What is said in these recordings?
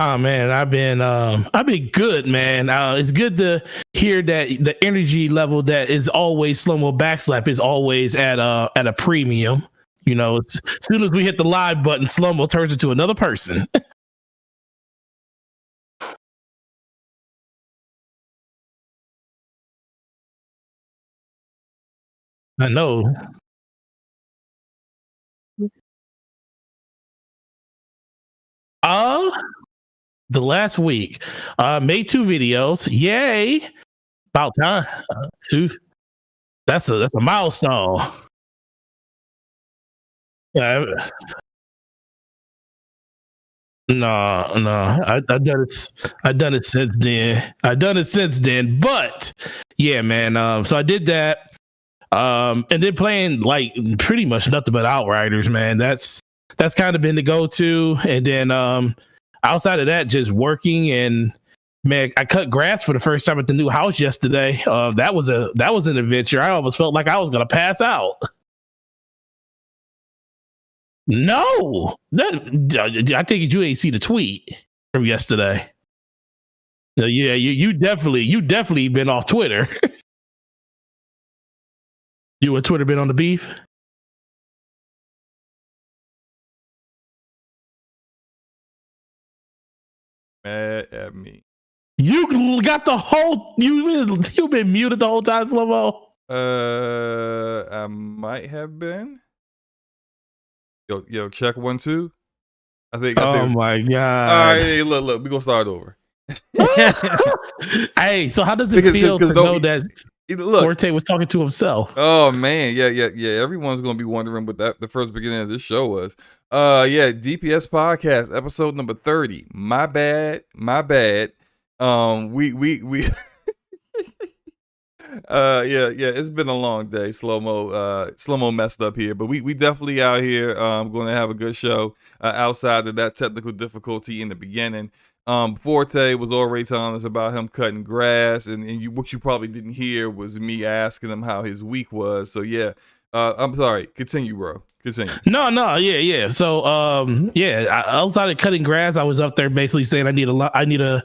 Oh man, I've been good, man. It's good to hear that the energy level that is always SloMoBackSlap is always at a premium. You know, as soon as we hit the live button, SloMo turns into another person. I know. Uh the last week, made 2 videos. Yay! About time. Two. That's a milestone. Yeah. No. I done it since then. But yeah, man. So I did that. And then playing like pretty much nothing but Outriders, man. That's kind of been the go-to. And then outside of that, just working. And man, I cut grass for the first time at the new house yesterday. That was an adventure. I almost felt like I was gonna pass out. No, I think you ain't see the tweet from yesterday. Yeah, you definitely been off Twitter. You and Twitter been on the beef? Mad at me. You got the whole you been muted the whole time, SloMo. I might have been. Yo, check 1 2. I think. Oh my god! All right, hey, look, we gonna start over. Hey, so how does it feel to know that Forte was talking to himself? Oh man, yeah. Everyone's gonna be wondering what the first beginning of this show was. Yeah, DPS podcast episode number 30. My bad. We yeah, it's been a long day. SloMo messed up here, but we definitely out here going to have a good show outside of that technical difficulty in the beginning. Forte was already telling us about him cutting grass, and what you probably didn't hear was me asking him how his week was. So yeah, I'm sorry. Continue, bro. Continue. No, yeah. So outside of cutting grass, I was up there basically saying I need a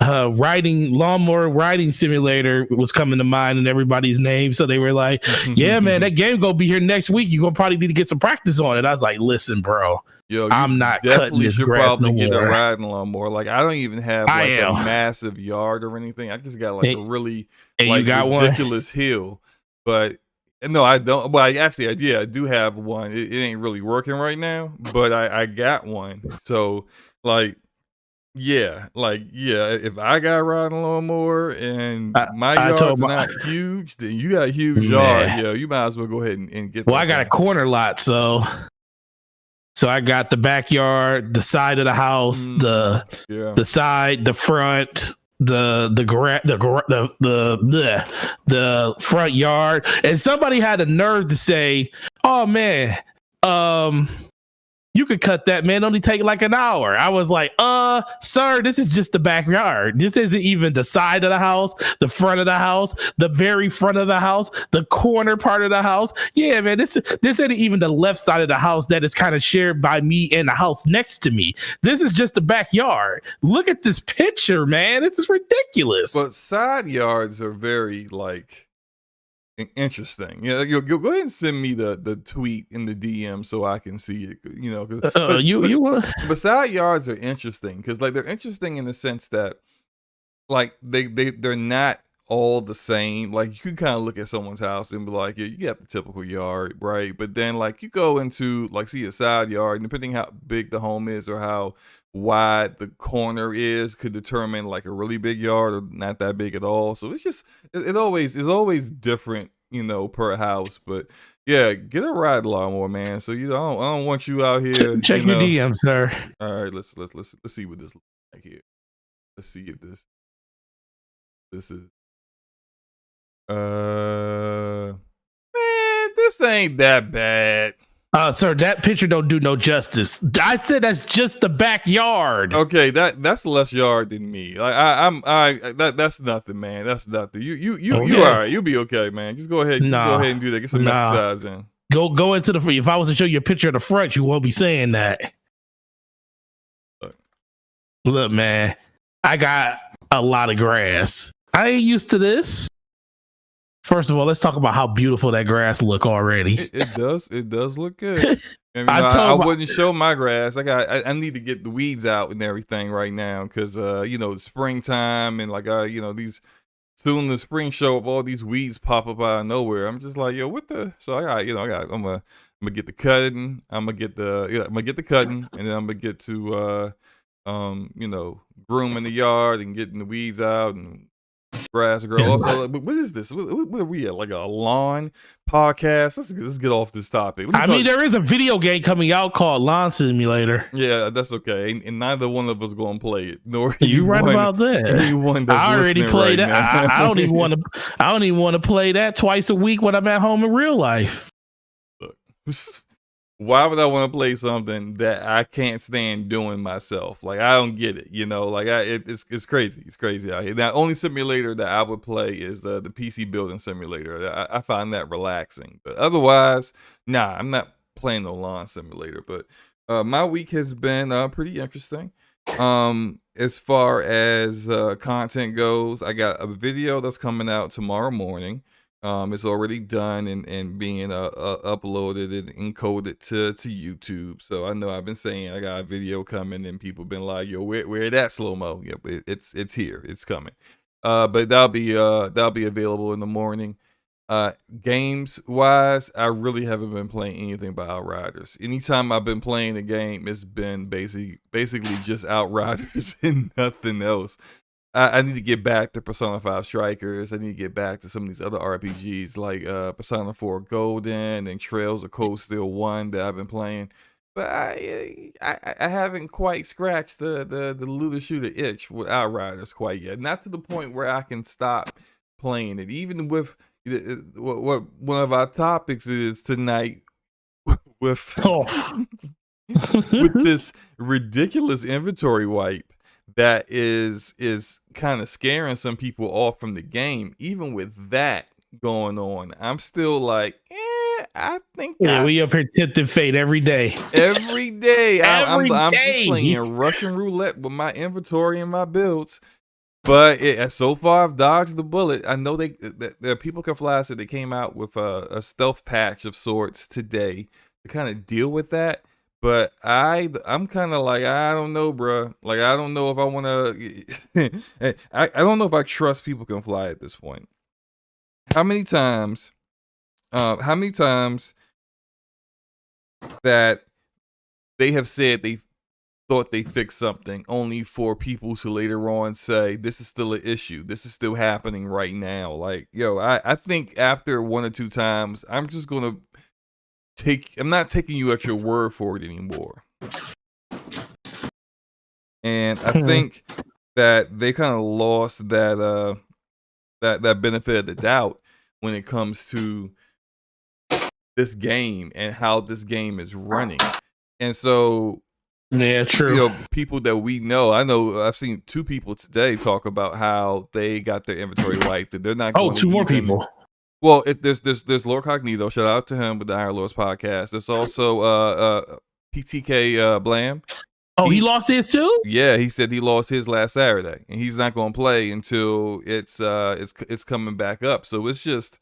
lawnmower riding simulator was coming to mind in everybody's name. So they were like, yeah, man, that game gonna be here next week. You're gonna probably need to get some practice on it. I was like, listen, bro, yo, I'm not cutting this should grass probably no get more. a riding lawnmower. Like, I don't even have like a massive yard or anything. I just got like a really like ridiculous hill. But no, I don't. Well, I do have one. It ain't really working right now, but I got one. So like, yeah, if I got a riding lawnmower and my yard's not huge, then you got a huge yard. Yeah, you might as well go ahead and get. Well, I got a corner lot, so I got the backyard, the side of the house, the side, the front, the front yard, and somebody had the nerve to say, "Oh man, you could cut that, man. Only take like an hour." I was like, sir, this is just the backyard. This isn't even the side of the house, the front of the house, the very front of the house, the corner part of the house. Yeah, man, this isn't even the left side of the house that is kind of shared by me and the house next to me. This is just the backyard. Look at this picture, man. This is ridiculous. But side yards are very like interesting. Yeah, you go ahead and send me the tweet in the DM so I can see it. You know, but side yards are interesting because like they're interesting in the sense that like they're not all the same. Like you can kind of look at someone's house and be like, yeah, you got the typical yard, right? But then like you go into like see a side yard, and depending how big the home is or how wide the corner is could determine like a really big yard or not that big at all. So it's just it's always different, you know, per house. But yeah, get a ride lawnmower, man. So you know, I don't want you out here. Check your DM, sir. All right, let's see what this looks like here. Let's see if this is man, this ain't that bad. Sir, that picture don't do no justice. I said that's just the backyard. Okay, that's less yard than me. Like that's nothing, man. That's nothing. You all right. You'll be okay, man. Just go ahead. Go ahead and do that. Get some exercise in. Go into the front. If I was to show you a picture of the front, you won't be saying that. Look, man, I got a lot of grass. I ain't used to this. First of all, let's talk about how beautiful that grass look already. It does look good. And, I wouldn't show my grass. I need to get the weeds out and everything right now because springtime and these soon the spring show up, all these weeds pop up out of nowhere. I'm just like, yo, what the? So I'm gonna get the cutting. I'm gonna get the cutting, and then I'm gonna get to grooming the yard and getting the weeds out and grass grow. Also, what is this? What are we at? Like a lawn podcast? Let's get off this topic. There is a video game coming out called Lawn Simulator. Yeah, that's okay. And neither one of us going to play it. Nor you right about that. Anyone that's I already played right that. I don't even want to. I don't even want to play that twice a week when I'm at home in real life. Look. Why would I want to play something that I can't stand doing myself? Like, I don't get it, it's crazy. It's crazy out here. The only simulator that I would play is the PC building simulator. I find that relaxing. But otherwise, nah, I'm not playing no lawn simulator. But my week has been pretty interesting. As far as content goes, I got a video that's coming out tomorrow morning. It's already done and being uploaded and encoded to YouTube. So I know I've been saying I got a video coming, and people been like, "Yo, where that slow-mo?" Yep, it's here, it's coming. But that'll be available in the morning. Games wise, I really haven't been playing anything by Outriders. Anytime I've been playing a game, it's been basically just Outriders and nothing else. I need to get back to Persona 5 Strikers. I need to get back to some of these other RPGs like Persona 4 Golden and Trails of Cold Steel 1 that I've been playing. But I haven't quite scratched the looter shooter itch with Outriders quite yet. Not to the point where I can stop playing it. Even with what one of our topics is tonight with with this ridiculous inventory wipe that is kind of scaring some people off from the game. Even with that going on, I'm still like, I think we up here tempting fate every day. Every day. I'm day. Just playing Russian roulette with my inventory and my builds. But so far, I've dodged the bullet. I know that People Can Fly said they came out with a stealth patch of sorts today to kind of deal with that. But I'm kind of like, I don't know, bro. Like, I don't know if I want to. I don't know if I trust People Can Fly at this point. How many times that they have said they thought they fixed something, only for people to later on say this is still an issue. This is still happening right now. Like, yo, I think after one or two times, I'm just gonna I'm not taking you at your word for it anymore. And I think that they kind of lost that benefit of the doubt when it comes to this game and how this game is running. And so, yeah, true. People that we know, I've seen two people today talk about how they got their inventory wiped, that they're not going two more people. Well, there's Lord Cognito, shout out to him with the Iron Lords podcast. There's also PTK Blam. Oh, he lost his too? Yeah, he said he lost his last Saturday, and he's not going to play until it's coming back up. So it's just,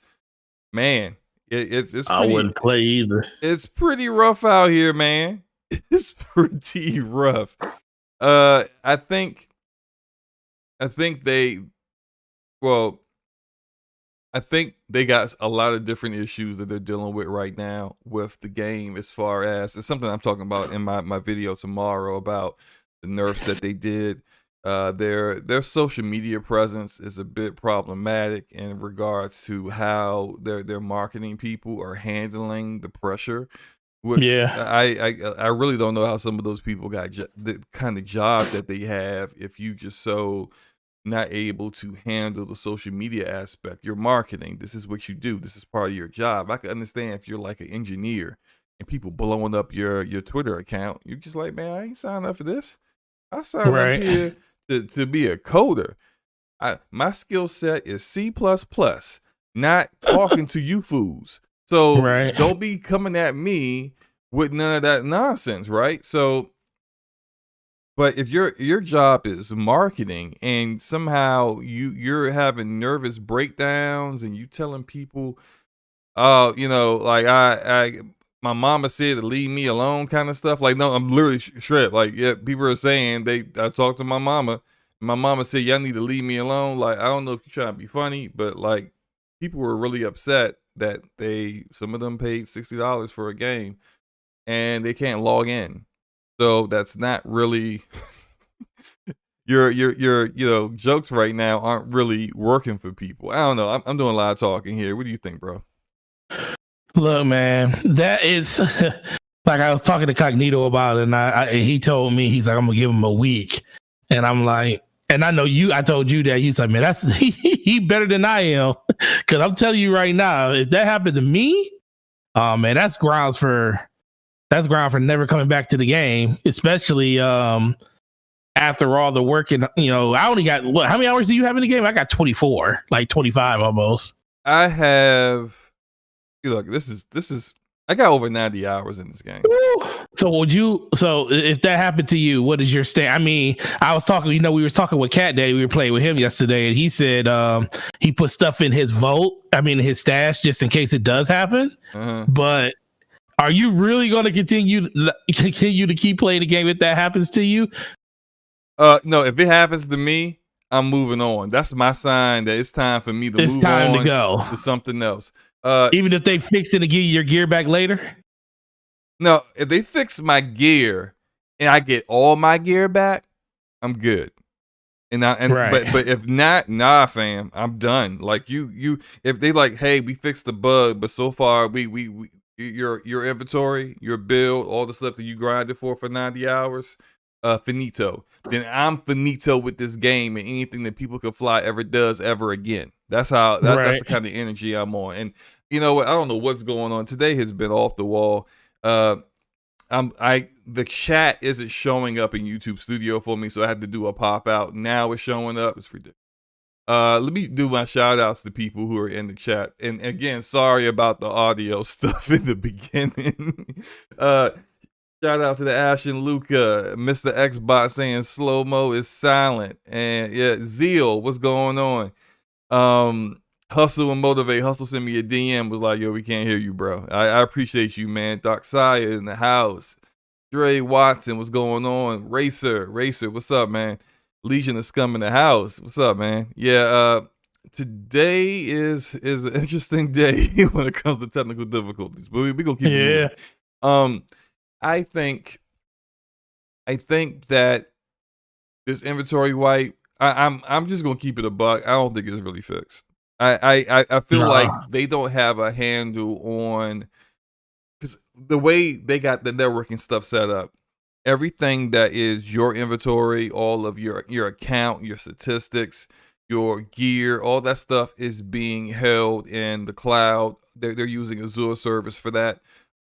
man, it's pretty, I wouldn't play either. It's pretty rough out here, man. It's pretty rough. I think they got a lot of different issues that they're dealing with right now with the game, as far as it's something I'm talking about in my video tomorrow about the nerfs that they did. Their social media presence is a bit problematic in regards to how their marketing people are handling the pressure. Yeah, I really don't know how some of those people got the kind of job that they have if you just so not able to handle the social media aspect. Your marketing, this is what you do, this is part of your job. I can understand if you're like an engineer and people blowing up your Twitter account, you're just like, man, I ain't signed up for this. I signed up here to be a coder. My skill set is C++, not talking to you fools. So don't be coming at me with none of that nonsense, right? So But if your job is marketing and somehow you're having nervous breakdowns and you telling people, oh, like my mama said to leave me alone kind of stuff. Like, no, I'm literally shred. Like, yeah, people are saying I talked to my mama. My mama said, y'all need to leave me alone. Like, I don't know if you're trying to be funny, but like people were really upset that some of them paid $60 for a game and they can't log in. So that's not really your jokes right now aren't really working for people. I don't know. I'm doing a lot of talking here. What do you think, bro? Look, man, that is like I was talking to Cognito about it, and he told me, he's like, I'm gonna give him a week, and I'm like, and I know I told you that. He's like, man, that's he better than I am, because I'm telling you right now, if that happened to me, oh man, that's ground for never coming back to the game, especially after all the work. And I only got how many hours do you have in the game? I got 24, like 25 almost. I have. Look, this is. I got over 90 hours in this game. So if that happened to you, what is your stand? I mean, I was talking, we were talking with Cat Daddy. We were playing with him yesterday, and he said he put stuff in his his stash, just in case it does happen. Uh-huh. But are you really going to continue to keep playing the game if that happens to you? No, if it happens to me, I'm moving on. That's my sign that it's time for me to move on. It's time to go to something else. Even if they fix it and give you your gear back later? No, if they fix my gear and I get all my gear back, I'm good. Right. But if not, nah, fam, I'm done. Like if they like, hey, we fixed the bug, but so far your inventory, your build, all the stuff that you grinded for 90 hours, finito. Then I'm finito with this game and anything that People Could Fly ever does ever again. That's the kind of energy I'm on. And you know what? I don't know what's going on. Today has been off the wall. The chat isn't showing up in YouTube Studio for me, so I had to do a pop out. Now it's showing up. It's ridiculous. Let me do my shout outs to people who are in the chat. And again, sorry about the audio stuff in the beginning. Shout out to the Ash and Luca, Mr. Xbot saying SloMo is silent. And yeah, Zeal, what's going on? Hustle and Motivate. Hustle sent me a DM, was like, yo, we can't hear you, bro. I appreciate you, man. Doc Saya in the house. Dre Watson, what's going on? Racer, what's up, man? Legion of Scum in the house. What's up, man? Yeah, today is an interesting day when it comes to technical difficulties, but we gonna keep it moving. I think that this inventory wipe, I'm just gonna keep it a buck. I don't think it's really fixed. I feel like they don't have a handle on, because the way they got the networking stuff set up, everything that is your inventory, all of your account, your statistics, your gear, all that stuff is being held in the cloud. They're using Azure service for that,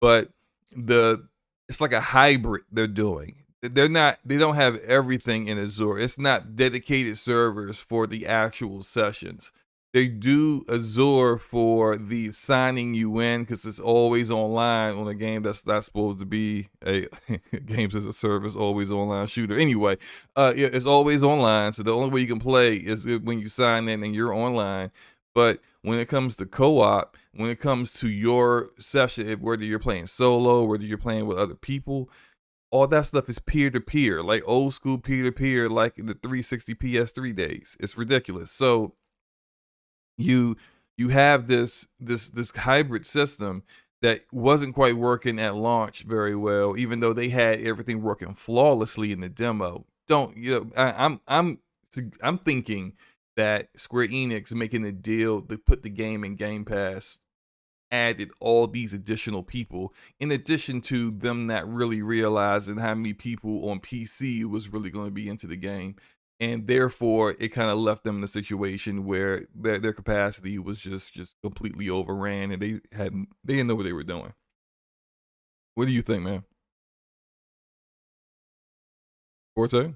but it's like a hybrid they're doing. They don't have everything in Azure. It's not dedicated servers for the actual sessions. They do Azure for the signing you in, because it's always online on a game that's not supposed to be a games as a service, always online shooter. Anyway, it's always online. So the only way you can play is when you sign in and you're online. But when it comes to co-op, when it comes to your session, whether you're playing solo, whether you're playing with other people, all that stuff is peer-to-peer, like old school peer-to-peer, like in the 360 PS3 days. It's ridiculous. So you have this hybrid system that wasn't quite working at launch very well, even though they had everything working flawlessly in the demo. I'm thinking that Square Enix making a deal to put the game in Game Pass added all these additional people, in addition to them not really realizing how many people on PC was really going to be into the game. And therefore, it kind of left them in a situation where their capacity was just completely overran, and they didn't know what they were doing. What do you think, man? Forte?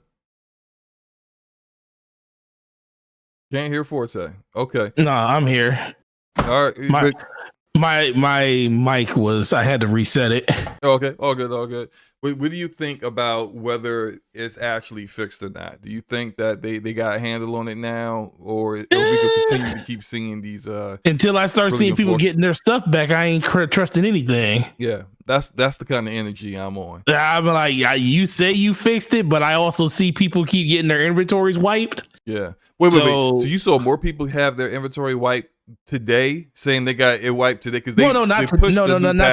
Can't hear Forte. Okay. No, I'm here. All right. My mic was, I had to reset it. Okay, all good. What do you think about whether it's actually fixed or not? Do you think that they got a handle on it now, or we could continue to keep seeing these? Until I start seeing people getting their stuff back, I ain't trusting anything. Yeah, that's the kind of energy I'm on. I'm like, you say you fixed it, but I also see people keep getting their inventories wiped. Yeah. Wait. So you saw more people have their inventory wiped today, saying they got it wiped today because they not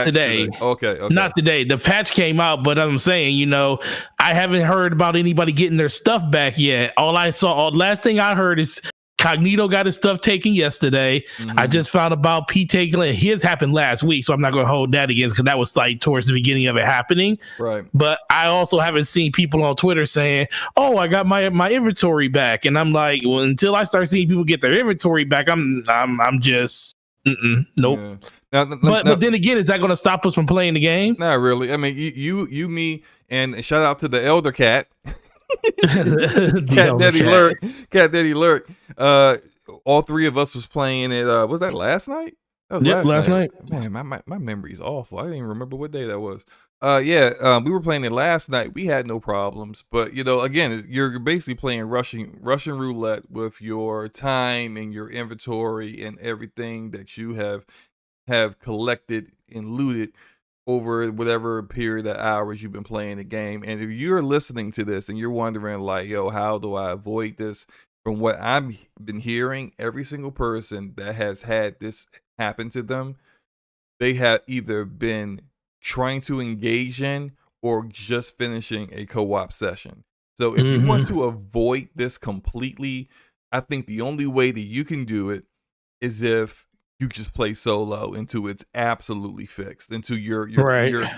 today. Okay. Not today. The patch came out, but I'm saying, I haven't heard about anybody getting their stuff back yet. Last thing I heard is Cognito got his stuff taken yesterday. Mm-hmm. I just found about P taking it. His happened last week, so I'm not going to hold that against because that was like towards the beginning of it happening. Right. But I also haven't seen people on Twitter saying, "Oh, I got my inventory back," and I'm like, well, until I start seeing people get their inventory back, I'm just nope. Yeah. But then again, is that going to stop us from playing the game? Not really. I mean, you, me, and shout out to the elder cat. Cat Daddy Lurk. All three of us was playing it. Was that last night? That was last night. Man, my memory's awful. I didn't even remember what day that was. We were playing it last night. We had no problems, but again, you're basically playing Russian roulette with your time and your inventory and everything that you have collected and looted over whatever period of hours you've been playing the game. And if you're listening to this and you're wondering like, yo, how do I avoid this? From what I've been hearing, every single person that has had this happen to them, they have either been trying to engage in or just finishing a co-op session. So if you want to avoid this completely, I think the only way that you can do it is if you just play solo until it's absolutely fixed, until you're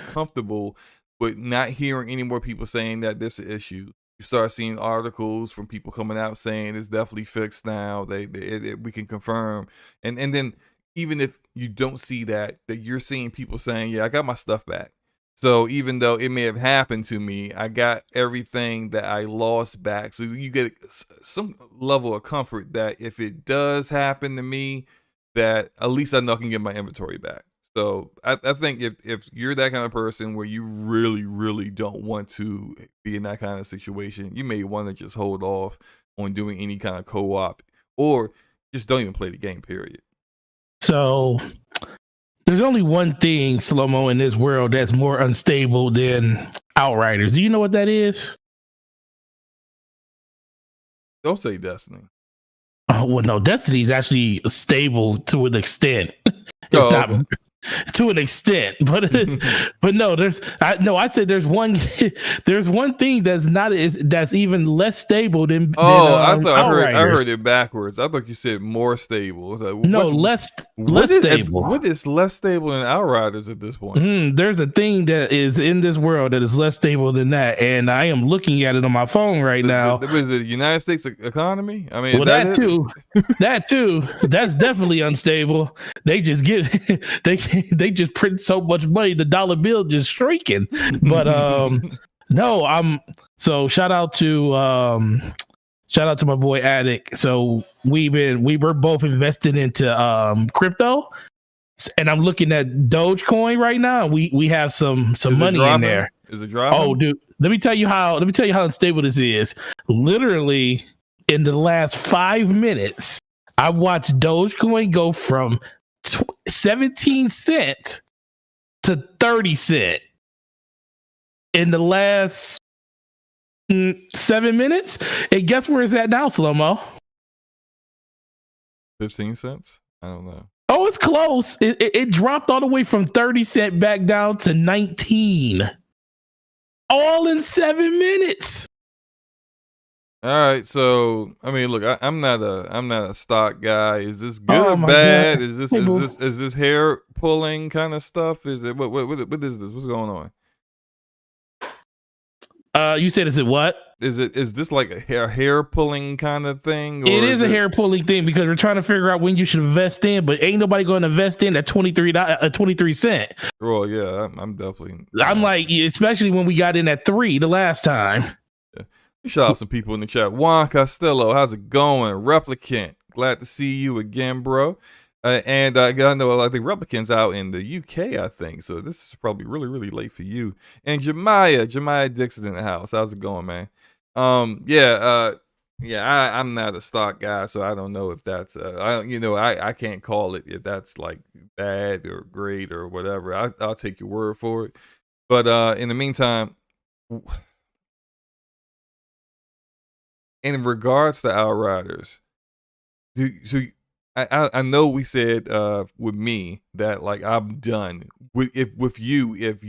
comfortable with not hearing any more people saying that this is an issue. You start seeing articles from people coming out saying it's definitely fixed now. We can confirm, and then even if you don't see that you're seeing people saying, yeah, I got my stuff back. So even though it may have happened to me, I got everything that I lost back. So you get some level of comfort that if it does happen to me, that at least I know I can get my inventory back. So I think if you're that kind of person where you really, really don't want to be in that kind of situation, you may want to just hold off on doing any kind of co-op or just don't even play the game, period. So there's only one thing, SloMo, in this world that's more unstable than Outriders. Do you know what that is? Don't say Destiny. Well, no, Destiny is actually stable to an extent. It's not to an extent, but no, I said there's one thing that's even less stable than I heard it backwards. I thought you said more stable. Less stable. What is less stable than Outriders at this point? There's a thing that is in this world that is less stable than that, and I am looking at it on my phone right now. Is the United States economy? I mean, well, that too. That's definitely unstable. They just they just print so much money, the dollar bill just shrinking. But so shout out to my boy Addict. So we were both invested into crypto, and I'm looking at Dogecoin right now. We have some money in there. Is it dropping? Oh, dude, let me tell you how unstable this is. Literally in the last 5 minutes, I watched Dogecoin go from 17 cents to 30 cents in the last 7 minutes. And guess where it's at now, SloMo? 15 cents? I don't know. Oh, it's close. It dropped all the way from 30 cents back down to 19. All in 7 minutes. All right, so I mean, look, I'm not a stock guy. Is this good or bad? God. Is this hair pulling kind of stuff? Is it what is this? What's going on? You said, is it what? Is this like a hair pulling kind of thing? Or it is a hair pulling thing because we're trying to figure out when you should invest in, but ain't nobody going to invest in at 23 cents. Oh yeah, I'm definitely. I'm like, especially when we got in at 3 the last time. Shout out some people in the chat. Juan Costello, how's it going? Replicant, glad to see you again, bro. And I know I think Replicant's out in the UK, I think. So this is probably really, really late for you. And Jemiah Dixon in the house. How's it going, man? I'm not a stock guy, so I don't know if that's I can't call it if that's like bad or great or whatever. I'll take your word for it. But in the meantime, in regards to Outriders, I know we said with me that like I'm done. If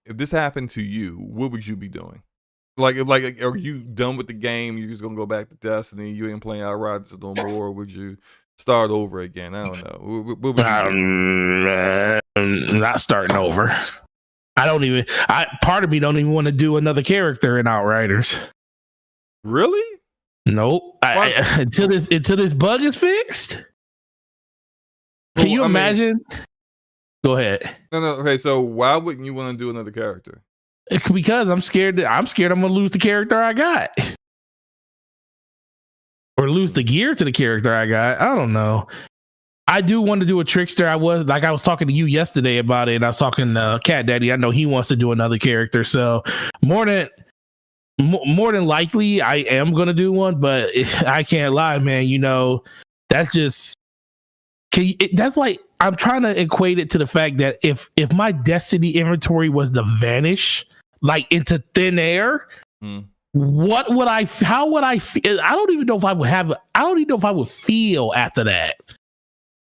this happened to you, what would you be doing? Like are you done with the game? You're just gonna go back to Destiny? You ain't playing Outriders no more? Or would you start over again? I don't know. What would you do? Not starting over. Part of me don't even want to do another character in Outriders. Really? Nope. Until this bug is fixed. Can you imagine? Go ahead. No. Okay, so why wouldn't you want to do another character? Because I'm scared. I'm gonna lose the character I got, or lose the gear to the character I got. I don't know. I do want to do a trickster. I was talking to you yesterday about it, and I was talking to Cat Daddy. I know he wants to do another character, so more than likely, I am gonna do one. But I can't lie, man. You know, that's just. That's like I'm trying to equate it to the fact that if my Destiny inventory was to vanish like into thin air, what would I? How would I feel? I don't even know if I would have. I don't even know if I would feel after that.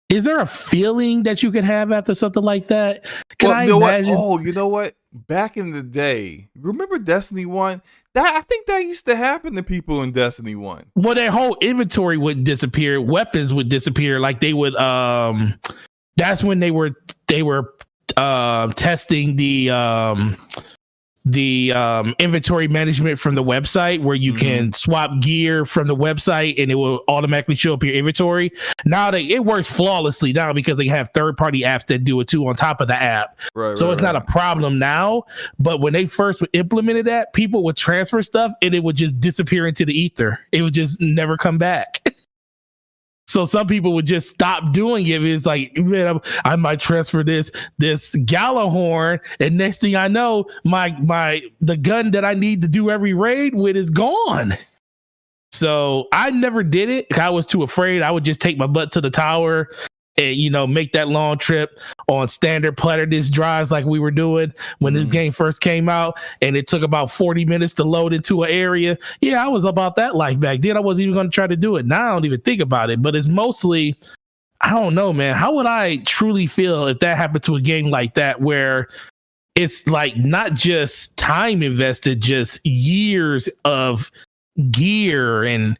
Is there a feeling that you can have after something like that? Can I imagine? Oh, you know what? Back in the day, remember Destiny 1? I think that used to happen to people in Destiny 1. Well, their whole inventory would disappear. Weapons would disappear. Like they would. That's when they were testing the inventory management from the website, where you can swap gear from the website and it will automatically show up your inventory. Now it works flawlessly now because they have third-party apps that do it too on top of the app. So it's not a problem now. But when they first implemented that, people would transfer stuff and it would just disappear into the ether. It would just never come back. So some people would just stop doing it. It's like, man, I might transfer this Gallahorn, and next thing I know, the gun that I need to do every raid with is gone. So I never did it. I was too afraid. I would just take my butt to the tower and make that long trip on standard platter disk drives like we were doing when this game first came out, and it took about 40 minutes to load into an area. I was about that life back then. I wasn't even going to try to do it. Now I don't even think about it, but it's mostly, I don't know, man. How would I truly feel if that happened to a game like that, where it's like not just time invested, just years of gear? And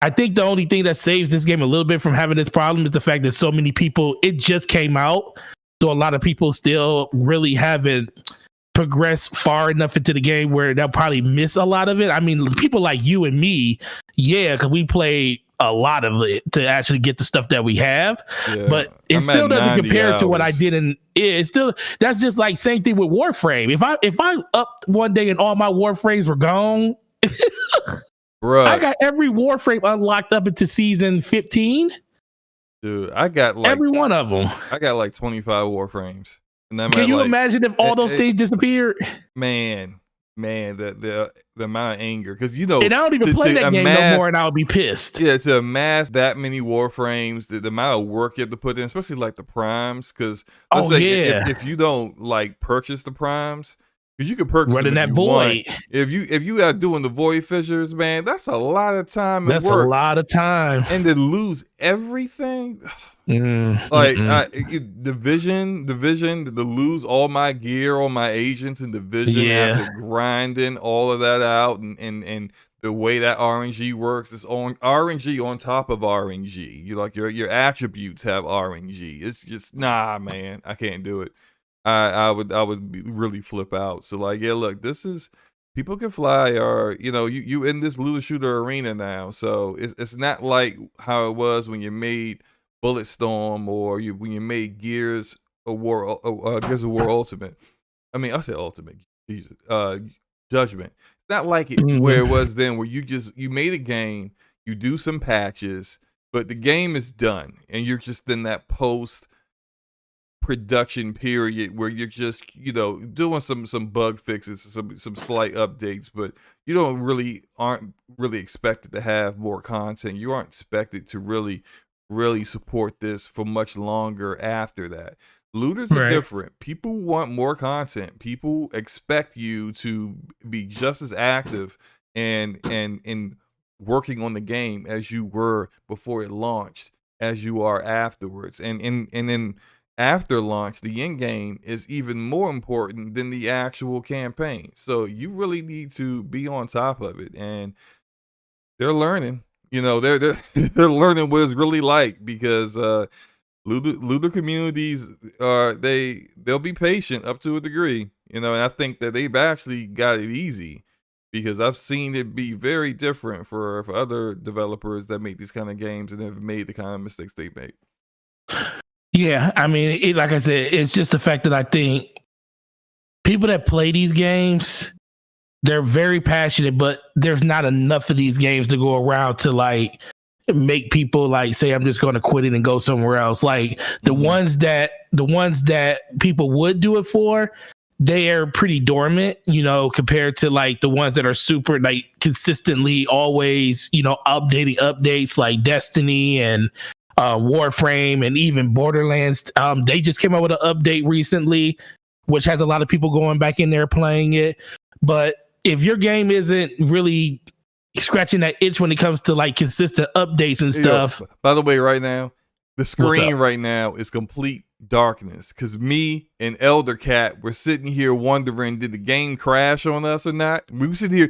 I think the only thing that saves this game a little bit from having this problem is the fact that so many people, it just came out. So a lot of people still really haven't progressed far enough into the game where they'll probably miss a lot of it. I mean, people like you and me, because we played a lot of it to actually get the stuff that we have. But it still doesn't compare to what I did in it. Still, that's just like same thing with Warframe. If I up one day and all my Warframes were gone, Bruh. I got every Warframe unlocked up into season 15. Dude, I got like every one of them. I got like 25 Warframes. And can you imagine if all those things disappeared? Man, the amount of anger, because and I don't even play that game no more, and I would be pissed. Yeah, to amass that many Warframes, the amount of work you have to put in, especially like the primes, because if you don't like purchase the primes. Because you can purchase running that void. If you are doing the void fissures, man, that's a lot of time. That's a lot of time, and to lose everything, division, to lose all my gear, all my agents in division, after grinding all of that out, and the way that RNG works is on RNG on top of RNG. Your attributes have RNG. It's just man, I can't do it. I would really flip out. So look, this is, people can fly, or you in this looter shooter arena now. So it's not like how it was when you made Bulletstorm, or when you made Gears of War Ultimate. I mean, I said Ultimate. Jesus, Judgment. It's not like it where it was then, where you made a game, you do some patches, but the game is done, and you're just in that post production period where you're just doing some bug fixes, some slight updates, but you aren't really expected to have more content. You aren't expected to really support this for much longer after that. Looters are different. People want more content. People expect you to be just as active and working on the game as you were before it launched, as you are afterwards. And then after launch, the end game is even more important than the actual campaign. So you really need to be on top of it. And they're learning. They're learning what it's really like, because looter communities they'll be patient up to a degree. And I think that they've actually got it easy, because I've seen it be very different for other developers that make these kind of games and have made the kind of mistakes they make. Yeah, I mean, like I said, it's just the fact that I think people that play these games, they're very passionate, but there's not enough of these games to go around to like make people like say, I'm just going to quit it and go somewhere else. Like the ones that people would do it for, they are pretty dormant, compared to like the ones that are super like consistently always, updating updates like Destiny and Warframe and even Borderlands. They just came out with an update recently, which has a lot of people going back in there playing it. But if your game isn't really scratching that itch when it comes to like consistent updates and stuff. By the way, right now, the screen right now is complete darkness, because me and Elder Cat were sitting here wondering, did the game crash on us or not? We're sitting here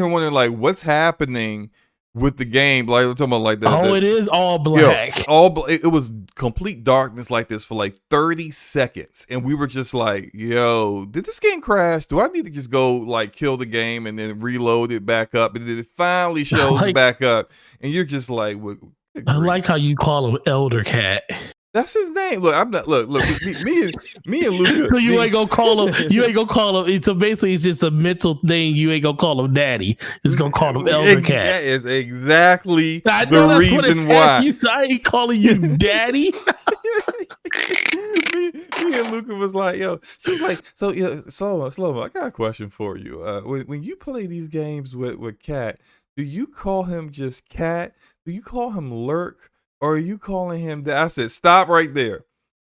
wondering like, what's happening with the game. Like we're talking about like that. It is all black. It was complete darkness like this for like 30 seconds. And we were just like, yo, did this game crash? Do I need to just go like kill the game and then reload it back up? And then it finally shows back up. And you're just like, what? I like how you call him Elder Cat. That's his name. Look, I'm not. Look. Me and Luca. So you ain't gonna call him. You ain't gonna call him. So basically, it's just a mental thing. You ain't gonna call him Daddy. It's gonna call him Elder Cat. That is exactly the reason why. I ain't calling you Daddy. me and Luca was like, yo. She was like, so SloMo. I got a question for you. When you play these games with Cat, do you call him just Cat? Do you call him Lurk? Or are you calling him that? I said, stop right there.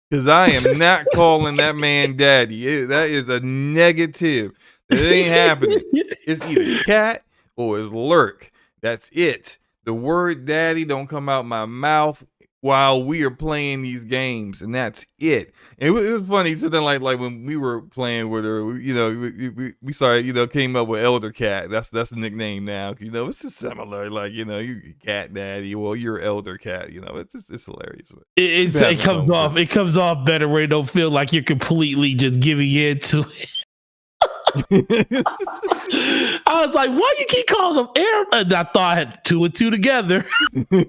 Because I am not calling that man Daddy. That is a negative. That ain't happening. It's either Cat or it's Lurk. That's it. The word Daddy don't come out my mouth while we are playing these games, and that's it. And it was funny. So then, like when we were playing with her, we started, came up with Elder Cat. That's the nickname now. It's just similar. Like, you Cat Daddy. Well, you're Elder Cat. It's hilarious. It comes off better where it don't feel like you're completely just giving in to it. I was like, why you keep calling him Air? And I thought I had two and two together. He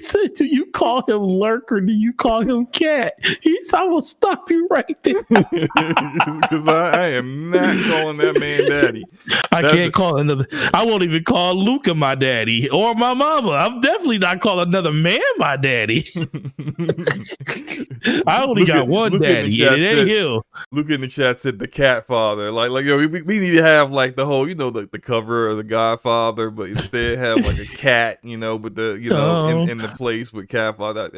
said, do you call him Lurk or do you call him Cat? He said, I will stop you right there. Because I am not calling that man Daddy. Can't call another. I won't even call Luca my daddy or my mama. I'm definitely not calling another man my daddy. I only got one daddy, and it ain't him. Luke in the chat said the Cat Father. Like we need to have like the whole, the cover of the Godfather, but instead have like a cat, with the in the place with Cat Father.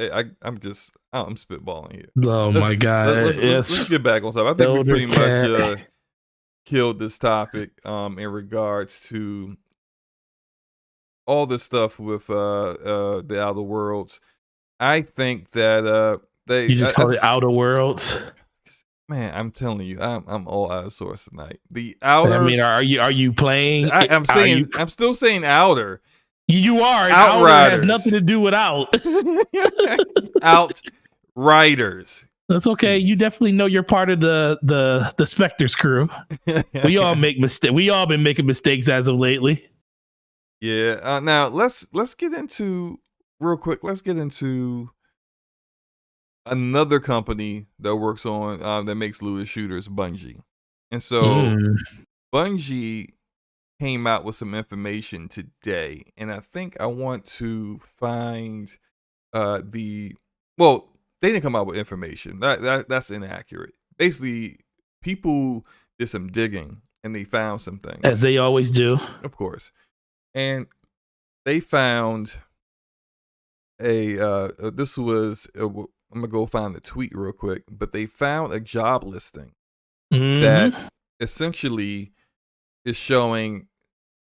I'm spitballing here. My God! Let's get back on top. I think we pretty much killed this topic in regards to all this stuff with the Outer Worlds. I think that you just call it Outer Worlds. Man, I'm telling you, I'm all out of source tonight. The Outer. I mean, are you playing? I'm still saying Outer. You are. Outriders. Outer has nothing to do with out. Outriders. That's okay. You definitely know you're part of the Spectres crew. We all make mistakes. We all been making mistakes as of lately. Yeah. Now let's get into real quick. Let's get into another company that works on that makes looter shooters, Bungie. And so Bungie came out with some information today, and I think I want to find they didn't come out with information. That's inaccurate. Basically, people did some digging and they found some things, as they always do, of course, and they found this was I'm gonna go find the tweet real quick, but they found a job listing that essentially is showing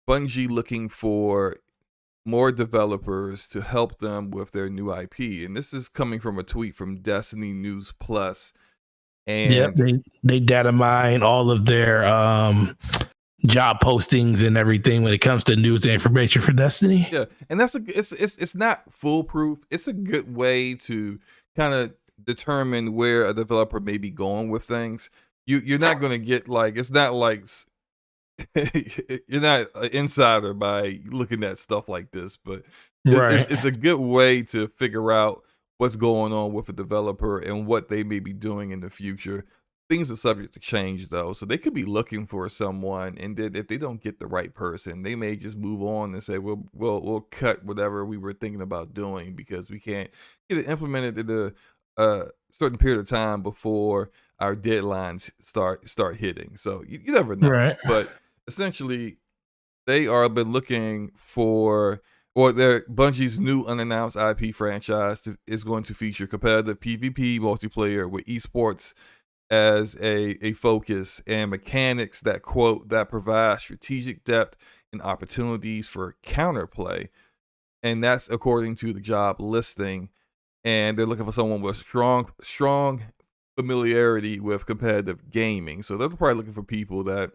Bungie looking for more developers to help them with their new IP. And this is coming from a tweet from Destiny News Plus. And they data mine all of their job postings and everything when it comes to news and information for Destiny. Yeah, and it's not foolproof. It's a good way to kind of determine where a developer may be going with things. You're not going to get it's not like you're not an insider by looking at stuff like this, but it's a good way to figure out what's going on with a developer and what they may be doing in the future. Things are subject to change, though, so they could be looking for someone, and then if they don't get the right person, they may just move on and say, we'll cut whatever we were thinking about doing because we can't get it implemented in a certain period of time before our deadlines start hitting. So you never know, right? But essentially, they are been looking for, or their Bungie's new unannounced IP franchise is going to feature competitive PvP multiplayer with esports as a focus and mechanics that provide strategic depth and opportunities for counterplay. And that's according to the job listing. And they're looking for someone with strong familiarity with competitive gaming. So they're probably looking for people that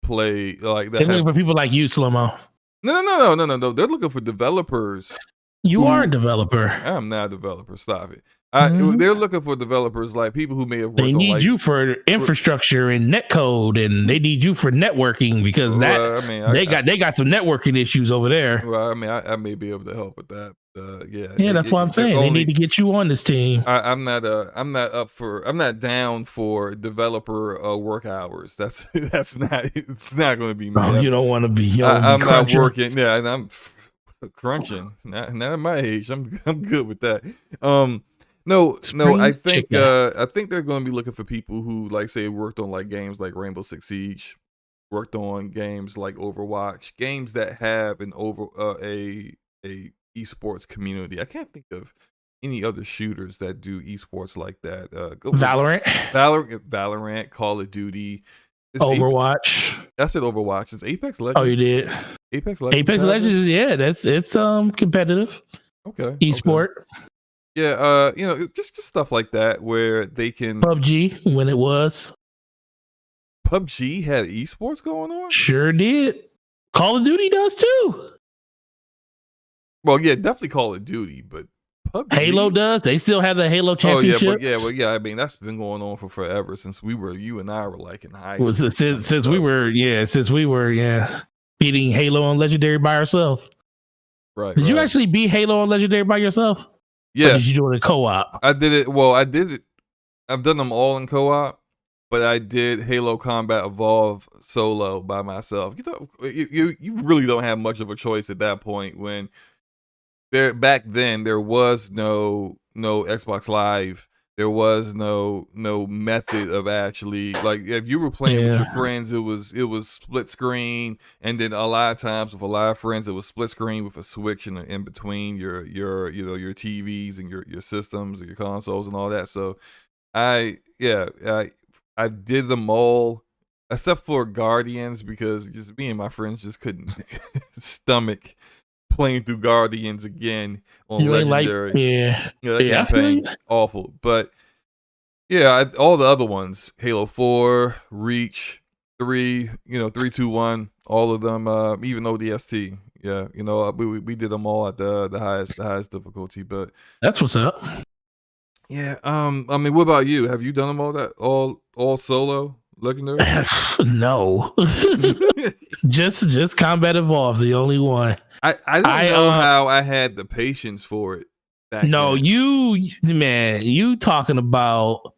play like that. They're looking for people like you, SloMo. No. They're looking for developers. You are a developer. I'm not a developer. Stop it. They're looking for developers like people who may have worked. They need you for infrastructure and netcode, and they need you for networking because they got some networking issues over there. Well, I mean, I may be able to help with that. That's what I'm saying. They need to get you on this team. I'm not down for developer work hours. It's not going to be me. Oh, you don't want to be. I'm not working. Yeah, and I'm crunching. Not at my age. I'm good with that. No. I think they're going to be looking for people who, like, say, worked on like games like Rainbow Six Siege, worked on games like Overwatch, games that have a esports community. I can't think of any other shooters that do esports like that. Valorant, Call of Duty, Overwatch. I said Overwatch. It's Apex Legends. Oh, you did. Apex Legends. Apex Legends. Yeah, it's competitive. Okay. Esport. Okay. Yeah. Just stuff like that where they can. PUBG when it was. PUBG had esports going on. Sure did. Call of Duty does too. Well, yeah, definitely Call of Duty, but PUBG. Halo does. They still have the Halo Championship. I mean, that's been going on for forever since you and I were like in high school. Since we were beating Halo on Legendary by ourselves. Right. Did you actually beat Halo on Legendary by yourself? Yeah. Or did you do it in co-op? I did it. Well, I did it. I've done them all in co-op, but I did Halo Combat Evolve solo by myself. You really don't have much of a choice at that point when. Back then there was no Xbox Live. There was no method of actually, like, if you were playing with your friends, it was split screen, and then a lot of times with a lot of friends it was split screen with a switch in between your TVs and your systems or your consoles and all that. So I did them all except for Guardians because just me and my friends just couldn't stomach playing through Guardians again on Legendary. That campaign awful. But all the other ones, Halo 4, Reach, 3, 3-2-1, all of them, even ODST. Yeah, we did them all at the highest difficulty. But that's what's up. Yeah. I mean, what about you? Have you done them all solo? Legendary? No. just Combat Evolved, the only one. I don't know how I had the patience for it. No, then. You talking about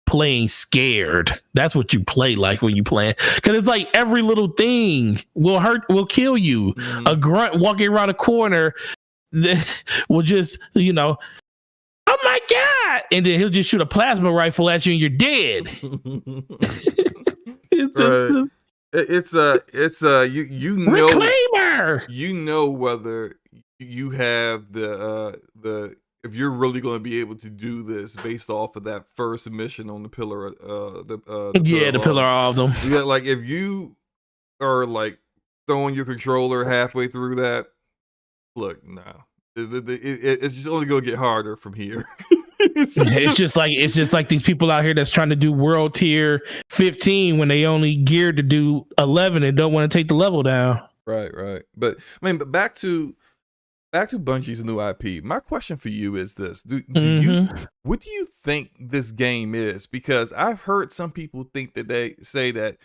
playing scared. That's what you play like when you play, because it's like every little thing will kill you. A grunt walking around a corner will just, oh my god, and then he'll just shoot a plasma rifle at you and you're dead. It's just you know, reclaimer. You know whether you have the if you're really going to be able to do this based off of that first mission on the pillar, the pillar of them. Yeah, like if you are like throwing your controller halfway through that, look, no, it's just only going to get harder from here. It's just like these people out here that's trying to do world tier 15 when they only geared to do 11 and don't want to take the level down. Right. But back to Bungie's new IP. My question for you is this: what do you think this game is? Because I've heard some people think that they say that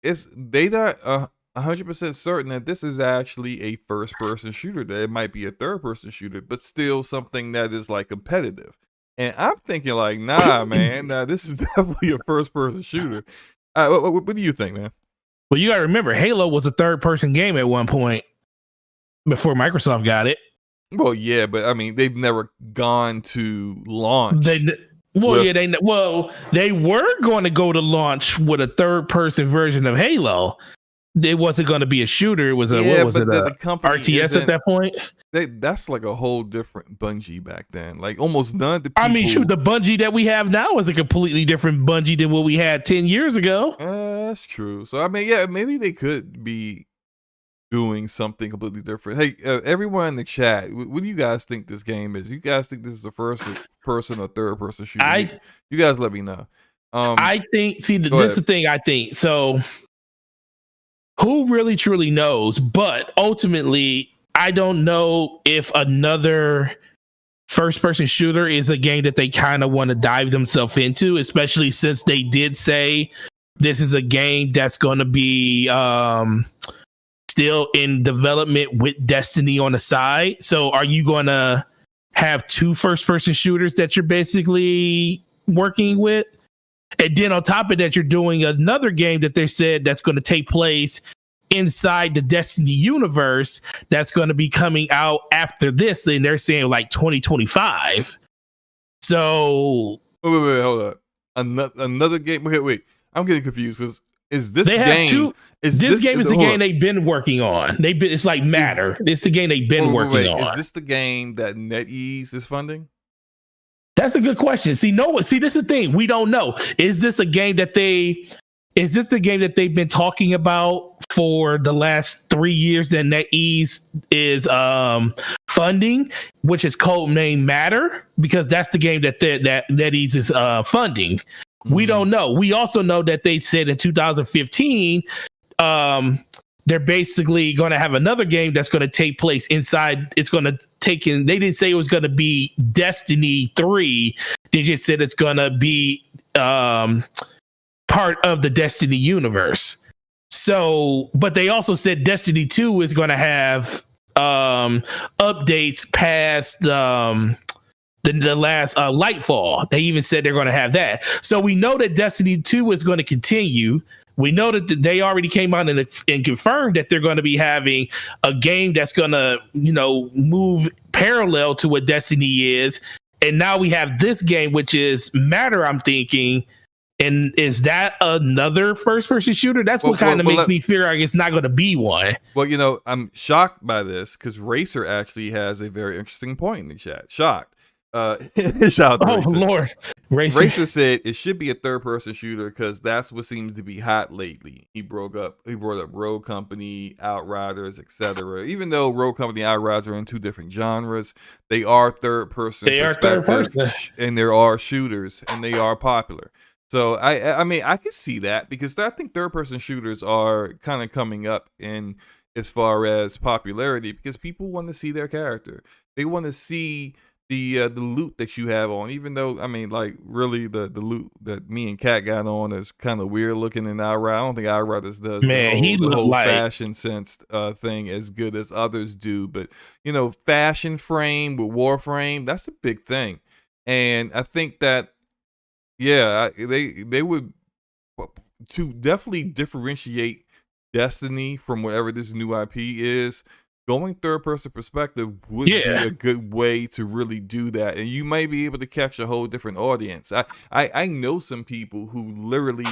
they not 100% certain that this is actually a first-person shooter. That it might be a third-person shooter, but still something that is like competitive. And I'm thinking like, nah, man, this is definitely a first-person shooter. What do you think, man? Well, you got to remember, Halo was a third-person game at one point before Microsoft got it. Well, yeah, but I mean, they've never gone to launch. They were going to go to launch with a third-person version of Halo. It wasn't going to be a shooter. It was the company RTS at that point? That's like a whole different Bungie back then. Like almost none of the people... I mean, shoot, the Bungie that we have now is a completely different Bungie than what we had 10 years ago. That's true. So, I mean, yeah, maybe they could be doing something completely different. Hey, everyone in the chat, what do you guys think this game is? You guys think this is a first-person or third-person shooter? You guys let me know. I think, this is the thing I think. So... who really truly knows? But ultimately, I don't know if another first-person shooter is a game that they kind of want to dive themselves into, especially since they did say this is a game that's going to be still in development with Destiny on the side. So are you going to have two first-person shooters that you're basically working with? And then on top of that, you're doing another game that they said that's going to take place inside the Destiny universe that's going to be coming out after this. And they're saying like 2025. So... Wait, hold up. Another game? Wait. I'm getting confused because is this game... This game is the game they've been working on. It's like Matter. It's the game they've been working on. Is this the game that NetEase is funding? That's a good question. See, this is the thing. We don't know. Is this the game that they've been talking about for the last 3 years that NetEase is funding, which is codenamed Matter, because that's the game that NetEase is funding. Mm-hmm. We don't know. We also know that they said in 2015 they're basically going to have another game that's going to take place inside. It's going to take in. They didn't say it was going to be Destiny 3. They just said it's going to be part of the Destiny universe. So, but they also said Destiny 2 is going to have updates past the last Lightfall. They even said they're going to have that. So we know that Destiny 2 is going to continue. We know that they already came out and confirmed that they're going to be having a game that's going to, move parallel to what Destiny is. And now we have this game, which is Matter, I'm thinking. And is that another first-person shooter? That's what kind of makes me fear like it's not going to be one. Well, I'm shocked by this because Racer actually has a very interesting point in the chat. Shocked. Shout out to Racer. Lord. Racer said it should be a third-person shooter because that's what seems to be hot lately. He brought up Rogue Company, Outriders, etc. Even though Rogue Company and Outriders are in two different genres, they are third-person. They are third-person, and there are shooters, and they are popular. So I mean I can see that because I think third-person shooters are kind of coming up in as far as popularity because people want to see their character. They want to see the loot that you have on, even though I mean like really the loot that me and Kat got on is kind of weird looking in Outriders. I don't think Outriders does the whole fashion sense thing as good as others do, but fashion frame with Warframe, that's a big thing. And I think that Yeah, they would, to definitely differentiate Destiny from whatever this new IP is. Going third person perspective would be a good way to really do that, and you might be able to catch a whole different audience. I know some people who literally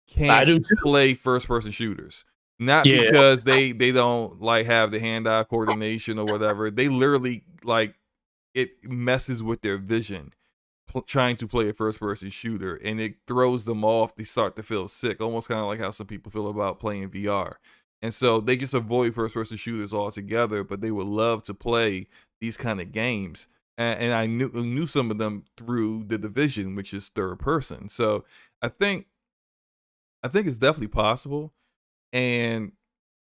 can't play first person shooters, not because they don't like have the hand-eye coordination or whatever. They literally like it messes with their vision trying to play a first person shooter, and it throws them off. They start to feel sick, almost kind of like how some people feel about playing VR. And so they just avoid first person shooters altogether, but they would love to play these kind of games. And I knew some of them through The Division, which is third person. So I think it's definitely possible. And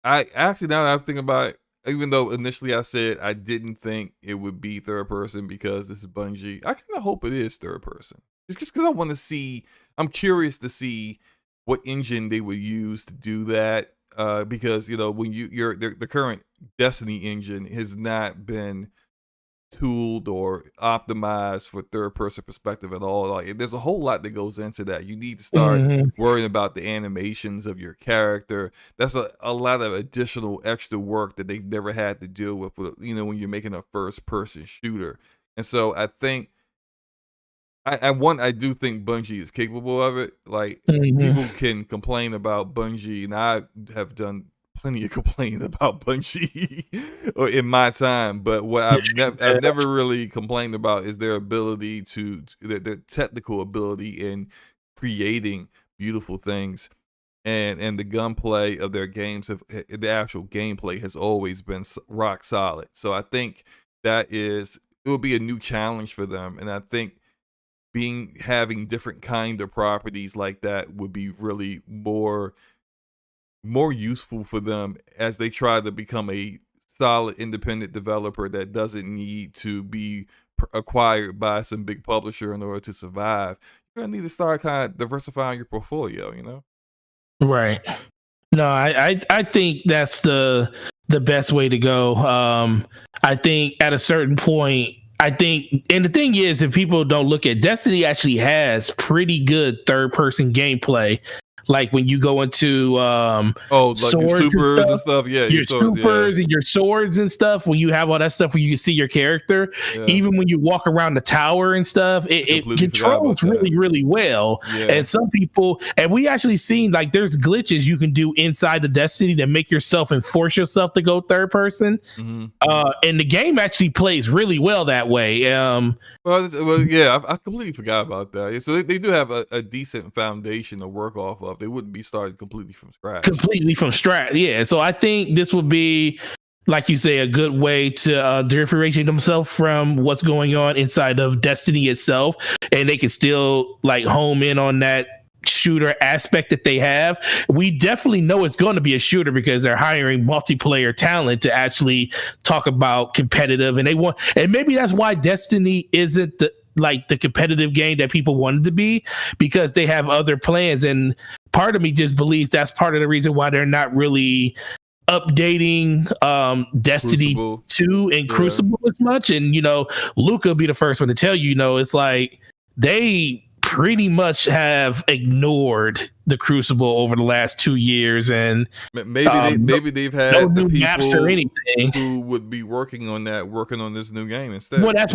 I actually, now that I'm thinking about it, even though initially I said I didn't think it would be third person because this is Bungie, I kind of hope it is third person. It's just because I want to see, I'm curious to see what engine they would use to do that. Because, you know, when the current Destiny engine has not been tooled or optimized for third person perspective at all. Like, there's a whole lot that goes into that. You need to start worrying about the animations of your character. That's a lot of additional extra work that they've never had to deal with, you know, when you're making a first person shooter. And so I think I do think Bungie is capable of it. Like, people can complain about Bungie, and I have done plenty of complaining about Bungie in my time, but what I've never really complained about is their ability their technical ability in creating beautiful things, and the gunplay of their games, the actual gameplay has always been rock solid. So I think it will be a new challenge for them, and I think having different kind of properties like that would be really more useful for them as they try to become a solid independent developer that doesn't need to be acquired by some big publisher in order to survive. You're gonna need to start kind of diversifying your portfolio, you know? Right. No, I think that's the best way to go. I think at a certain point, and the thing is, if people don't look at Destiny, actually has pretty good third person gameplay. Like when you go into like your supers and stuff, yeah, your supers and your swords and stuff. When you have all that stuff where you can see your character, even when you walk around the tower and stuff, it controls really, really well. Yeah. And some people, and we actually seen like there's glitches you can do inside the Destiny that make yourself and force yourself to go third person. And the game actually plays really well that way. Well, yeah, I completely forgot about that. So they do have a decent foundation to work off of. They wouldn't be started completely from scratch. Yeah. So I think this would be, like you say, a good way to differentiate themselves from what's going on inside of Destiny itself, and they can still like home in on that shooter aspect that they have. We definitely know it's going to be a shooter because they're hiring multiplayer talent to actually talk about competitive, and maybe that's why Destiny isn't the competitive game that people wanted to be, because they have other plans. And part of me just believes that's part of the reason why they're not really updating Destiny Crucible 2 and Crucible as much. And, you know, Luca will be the first one to tell you, you know, it's like they pretty much have ignored the Crucible over the last 2 years, and maybe they've had no the new maps or anything who would be working on this new game instead. Well, that's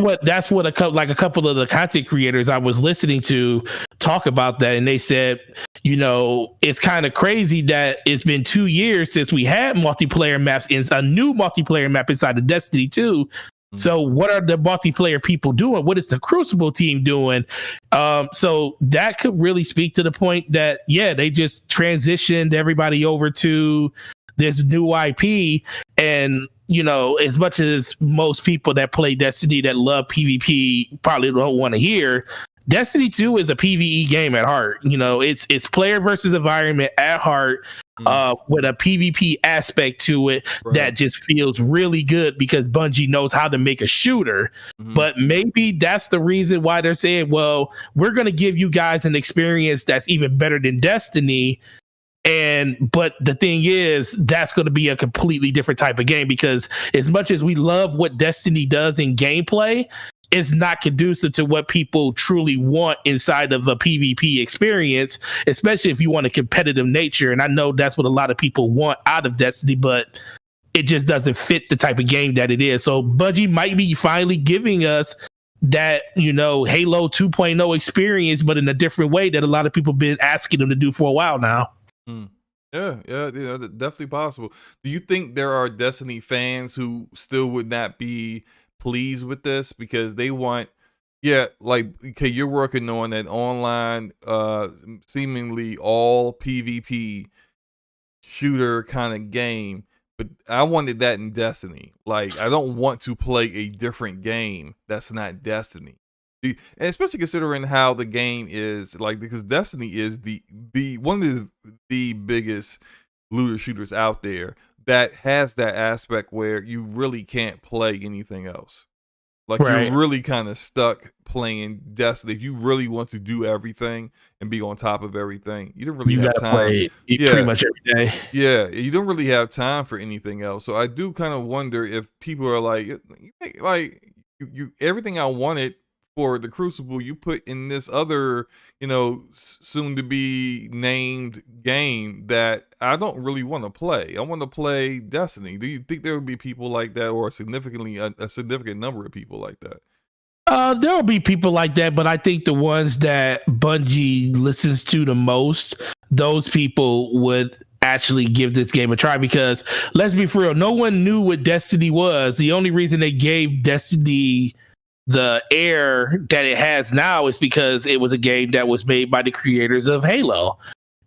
what a couple of the content creators I was listening to talk about that, and they said, you know, it's kind of crazy that it's been 2 years since we had multiplayer maps in a new multiplayer map inside of Destiny 2. So what are the multiplayer people doing? What is the Crucible team doing? So that could really speak to the point that, yeah, they just transitioned everybody over to this new IP. And, you know, as much as most people that play Destiny that love PvP probably don't want to hear, Destiny 2 is a PvE game at heart. You know, it's player versus environment at heart, with a PvP aspect to it that just feels really good because Bungie knows how to make a shooter. But maybe that's the reason why they're saying, well, we're going to give you guys an experience that's even better than Destiny. But the thing is, that's going to be a completely different type of game, because as much as we love what Destiny does in gameplay, is not conducive to what people truly want inside of a PvP experience, especially if you want a competitive nature. And I know that's what a lot of people want out of Destiny, but it just doesn't fit the type of game that it is. So Bungie might be finally giving us that, Halo 2.0 experience, but in a different way that a lot of people have been asking them to do for a while now. Yeah, definitely possible. Do you think there are Destiny fans who still would not be pleased with this because they want, okay, you're working on an online, seemingly all PvP shooter kind of game, but I wanted that in Destiny. Like, I don't want to play a different game that's not Destiny. And especially considering how the game is, like, because Destiny is the one of the biggest looter shooters out there that has that aspect where you really can't play anything else. Like, right. You're really kind of stuck playing Destiny. If you really want to do everything and be on top of everything, you don't really have time. Play pretty much every day. Yeah, you don't really have time for anything else. So I do kind of wonder if people are like you everything I wanted for the Crucible, you put in this other, soon to be named game that I don't really want to play. I want to play Destiny. Do you think there would be people like that, or a significant number of people like that? There will be people like that, but I think the ones that Bungie listens to the most, those people would actually give this game a try, because let's be for real, no one knew what Destiny was. The only reason they gave Destiny the air that it has now is because it was a game that was made by the creators of Halo.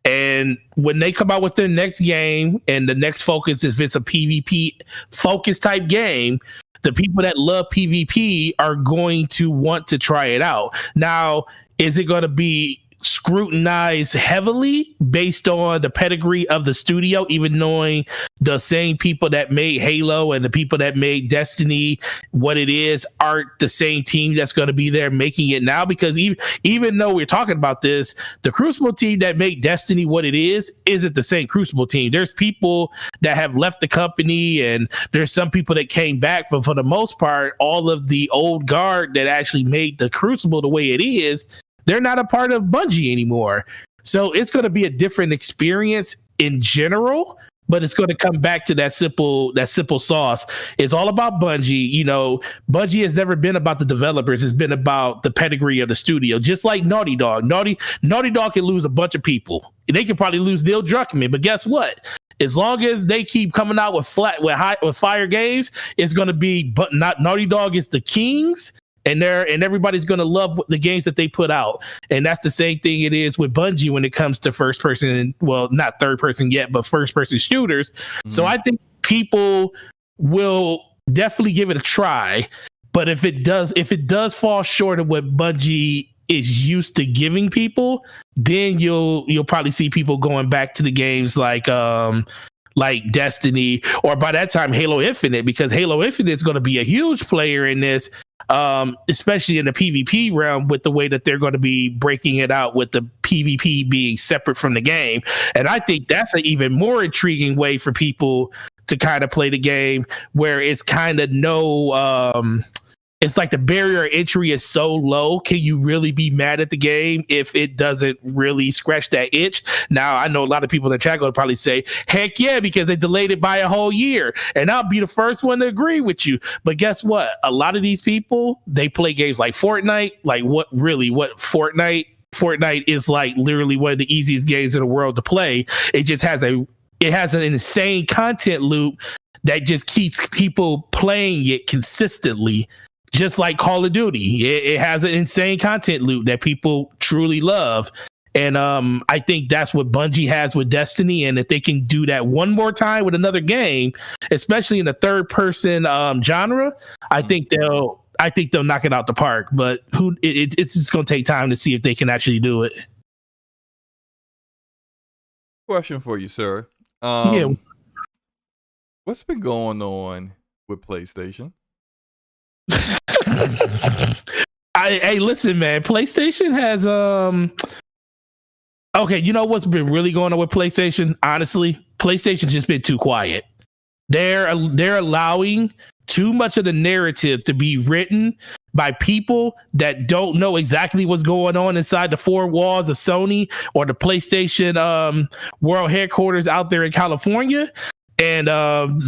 And when they come out with their next game, and the next focus, if it's a PvP focus type game, the people that love PvP are going to want to try it out. Now, is it going to be scrutinized heavily based on the pedigree of the studio, even knowing the same people that made Halo and the people that made Destiny what it is aren't the same team that's going to be there making it now? Because even though we're talking about this, the Crucible team that made Destiny what it is isn't the same Crucible team. There's people that have left the company, and there's some people that came back, but for the most part, all of the old guard that actually made the Crucible the way it is, they're not a part of Bungie anymore. So it's going to be a different experience in general, but it's going to come back to that simple sauce. It's all about Bungie. Bungie has never been about the developers. It's been about the pedigree of the studio. Just like Naughty Dog. Naughty Dog can lose a bunch of people. They can probably lose Neil Druckmann, but guess what? As long as they keep coming out with fire games, it's going to be, but not Naughty Dog is the kings. And everybody's going to love the games that they put out. And that's the same thing it is with Bungie when it comes to first person, well, not third person yet, but first person shooters. Mm-hmm. So I think people will definitely give it a try. But if it does fall short of what Bungie is used to giving people, then you'll probably see people going back to the games like Destiny, or by that time Halo Infinite, because Halo Infinite is going to be a huge player in this. Especially in the PvP realm, with the way that they're going to be breaking it out, with the PvP being separate from the game. And I think that's an even more intriguing way for people to kind of play the game, where it's kind of it's like the barrier of entry is so low. Can you really be mad at the game if it doesn't really scratch that itch? Now, I know a lot of people in the chat would probably say, heck yeah, because they delayed it by a whole year. And I'll be the first one to agree with you. But guess what? A lot of these people, they play games like Fortnite. Like what Fortnite? Fortnite is like literally one of the easiest games in the world to play. It just has an insane content loop that just keeps people playing it consistently. Just like Call of Duty, it has an insane content loop that people truly love. And I think that's what Bungie has with Destiny. And if they can do that one more time with another game, especially in the third person genre, I think they'll knock it out the park. But it's just going to take time to see if they can actually do it. Question for you, sir. What's been going on with PlayStation? Hey, listen, man. PlayStation has okay, you know what's been really going on with PlayStation? Honestly, PlayStation's just been too quiet. They're allowing too much of the narrative to be written by people that don't know exactly what's going on inside the four walls of Sony or the PlayStation world headquarters out there in California. And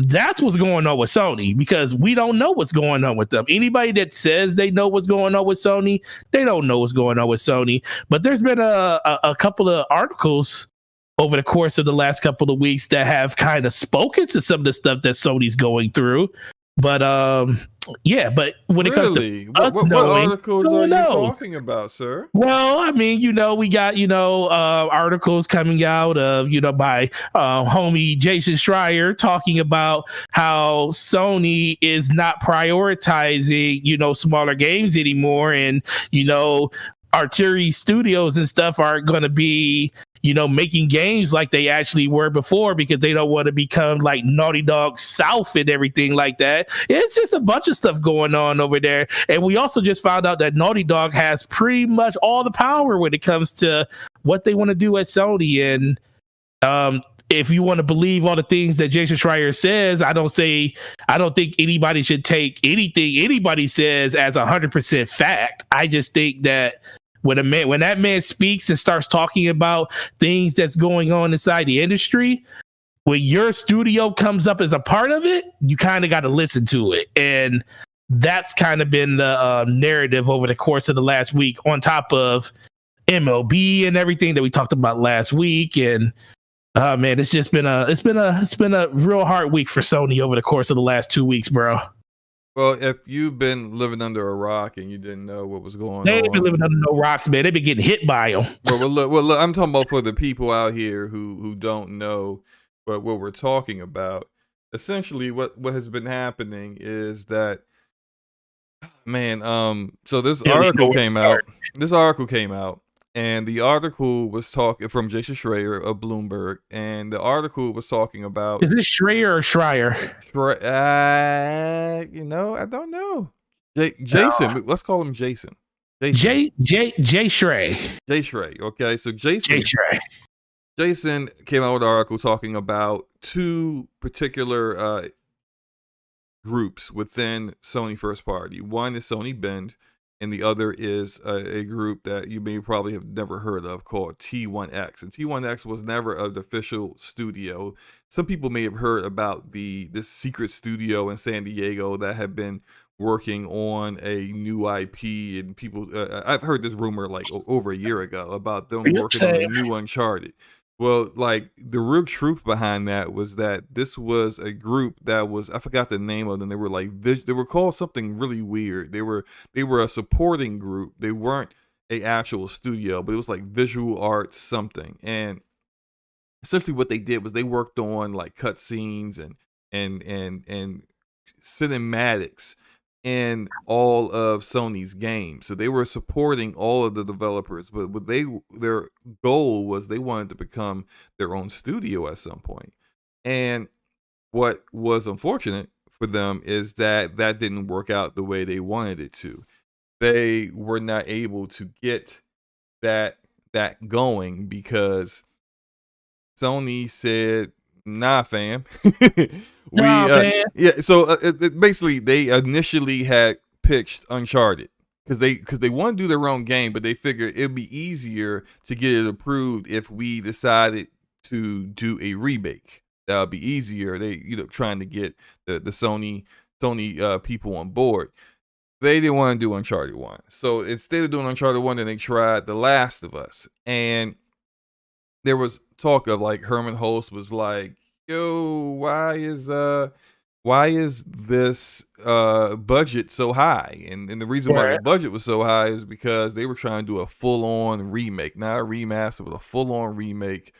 that's what's going on with Sony, because we don't know what's going on with them. Anybody that says they know what's going on with Sony, they don't know what's going on with Sony. But there's been a couple of articles over the course of the last couple of weeks that have kind of spoken to some of the stuff that Sony's going through. But yeah, but when it comes to what articles are you talking about, sir? Well, I mean, we got articles coming out of by homie Jason Schreier talking about how Sony is not prioritizing smaller games anymore, and Artery Studios and stuff aren't going to be making games like they actually were before, because they don't want to become like Naughty Dog South and everything like that. It's just a bunch of stuff going on over there. And we also just found out that Naughty Dog has pretty much all the power when it comes to what they want to do at Sony. And if you want to believe all the things that Jason Schreier says, I don't think anybody should take anything anybody says as 100% fact. I just think that when that man speaks and starts talking about things that's going on inside the industry, when your studio comes up as a part of it, you kind of got to listen to it. And that's kind of been the narrative over the course of the last week, on top of MLB and everything that we talked about last week. And man, it's been a real hard week for Sony over the course of the last 2 weeks, bro. Well, if you've been living under a rock and you didn't know what was going on, they ain't been living under no rocks, man. They've been getting hit by them. Well, look, I'm talking about for the people out here who don't know what we're talking about. Essentially, what has been happening is that, man, so this article came out. And the article was talking from Jason Schreier of Bloomberg, and the article was talking about. Is this Schreier or Schreier? I don't know. Jason, let's call him Jason. Jay Schreier. Jay Schreier. Okay, so Jason came out with an article talking about two particular groups within Sony first party. One is Sony Bend, and the other is a group that you may probably have never heard of called T1X. And T1X was never an official studio. Some people may have heard about this secret studio in San Diego that had been working on a new IP, and people I've heard this rumor like over a year ago about them working on a new Uncharted. Well, like, the real truth behind that was that this was a group that was, I forgot the name of them. They were like, they were called something really weird. They were a supporting group. They weren't a actual studio, but it was like visual arts something. And essentially what they did was they worked on like cutscenes and cinematics in all of Sony's games. So they were supporting all of the developers, but their goal was they wanted to become their own studio at some point. And what was unfortunate for them is that didn't work out the way they wanted it to. They were not able to get that going because Sony said, "Nah, fam." So basically they initially had pitched Uncharted because they want to do their own game, but they figured it'd be easier to get it approved if we decided to do a remake. That would be easier. They trying to get the Sony people on board. They didn't want to do Uncharted 1. So instead of doing Uncharted 1, then they tried The Last of Us. And there was talk of like Herman Hulst was like, "Yo, why is this budget so high?" And the reason why the budget was so high is because they were trying to do a full-on remake, not a remaster, but a full-on remake.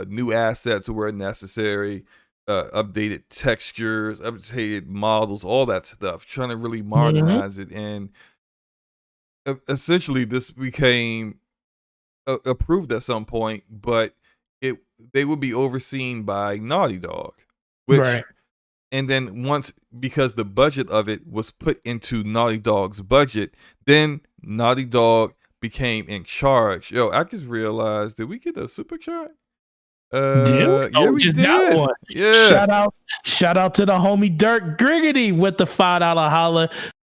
New assets were necessary, updated textures, updated models, all that stuff, trying to really modernize it. And essentially this became approved at some point, but they would be overseen by Naughty Dog, and then because the budget of it was put into Naughty Dog's budget, then Naughty Dog became in charge. Yo, I just realized, did we get a super chat? Yeah, we just did. got one. Yeah. Shout out to the homie Dirk Griggity with the $5 holla.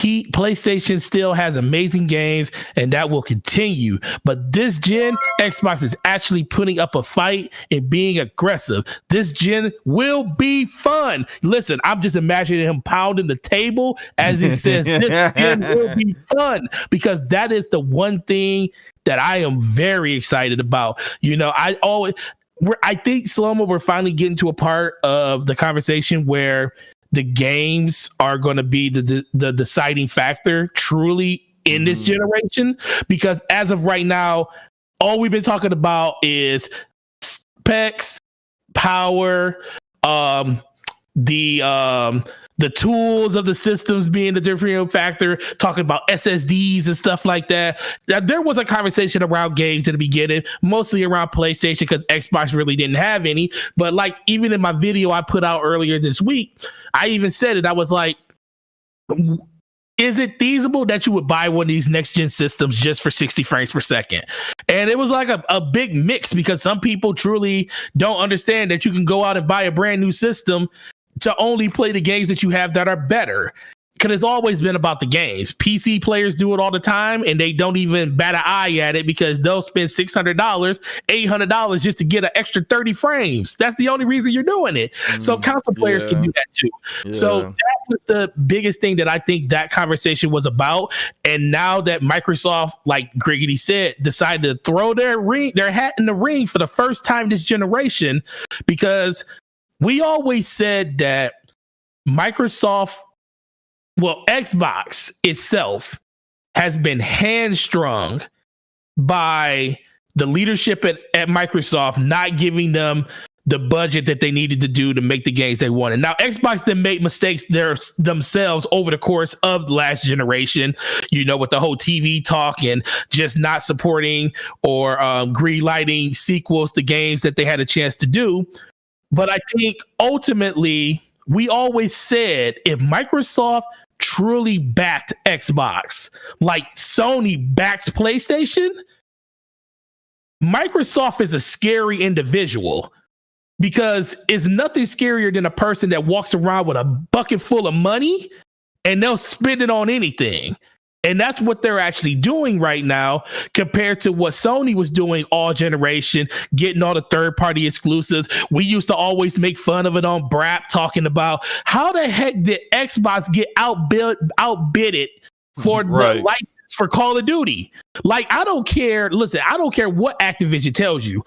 PlayStation still has amazing games, and that will continue. But this gen, Xbox is actually putting up a fight and being aggressive. This gen will be fun. Listen, I'm just imagining him pounding the table as he says, this gen will be fun, because that is the one thing that I am very excited about. You know, I think, SloMo, we're finally getting to a part of the conversation where the games are going to be the deciding factor truly in this generation, because as of right now, all we've been talking about is specs, power, the tools of the systems being the differentiating factor, talking about SSDs and stuff like that. There was a conversation around games in the beginning, mostly around PlayStation, because Xbox really didn't have any. But like, even in my video I put out earlier this week, I even said it. I was like, is it feasible that you would buy one of these next gen systems just for 60 frames per second? And it was like a big mix, because some people truly don't understand that you can go out and buy a brand new system to only play the games that you have that are better. Because it's always been about the games. PC players do it all the time, and they don't even bat an eye at it, because they'll spend $600, $800 just to get an extra 30 frames. That's the only reason you're doing it. So console players can do that too. Yeah. So that was the biggest thing that I think that conversation was about. And now that Microsoft, like Griggity said, decided to throw their hat in the ring for the first time this generation, because we always said that Xbox itself has been hamstrung by the leadership at Microsoft not giving them the budget that they needed to do to make the games they wanted. Now, Xbox then made mistakes themselves over the course of the last generation, you know, with the whole TV talk and just not supporting or greenlighting sequels to games that they had a chance to do. But I think ultimately, we always said, if Microsoft truly backed Xbox like Sony backs PlayStation, Microsoft is a scary individual, because it's nothing scarier than a person that walks around with a bucket full of money and they'll spend it on anything. And that's what they're actually doing right now, compared to what Sony was doing all generation, getting all the third-party exclusives. We used to always make fun of it on BRAP, talking about how the heck did Xbox get outbidded for the license for Call of Duty? Like, I don't care. Listen, I don't care what Activision tells you.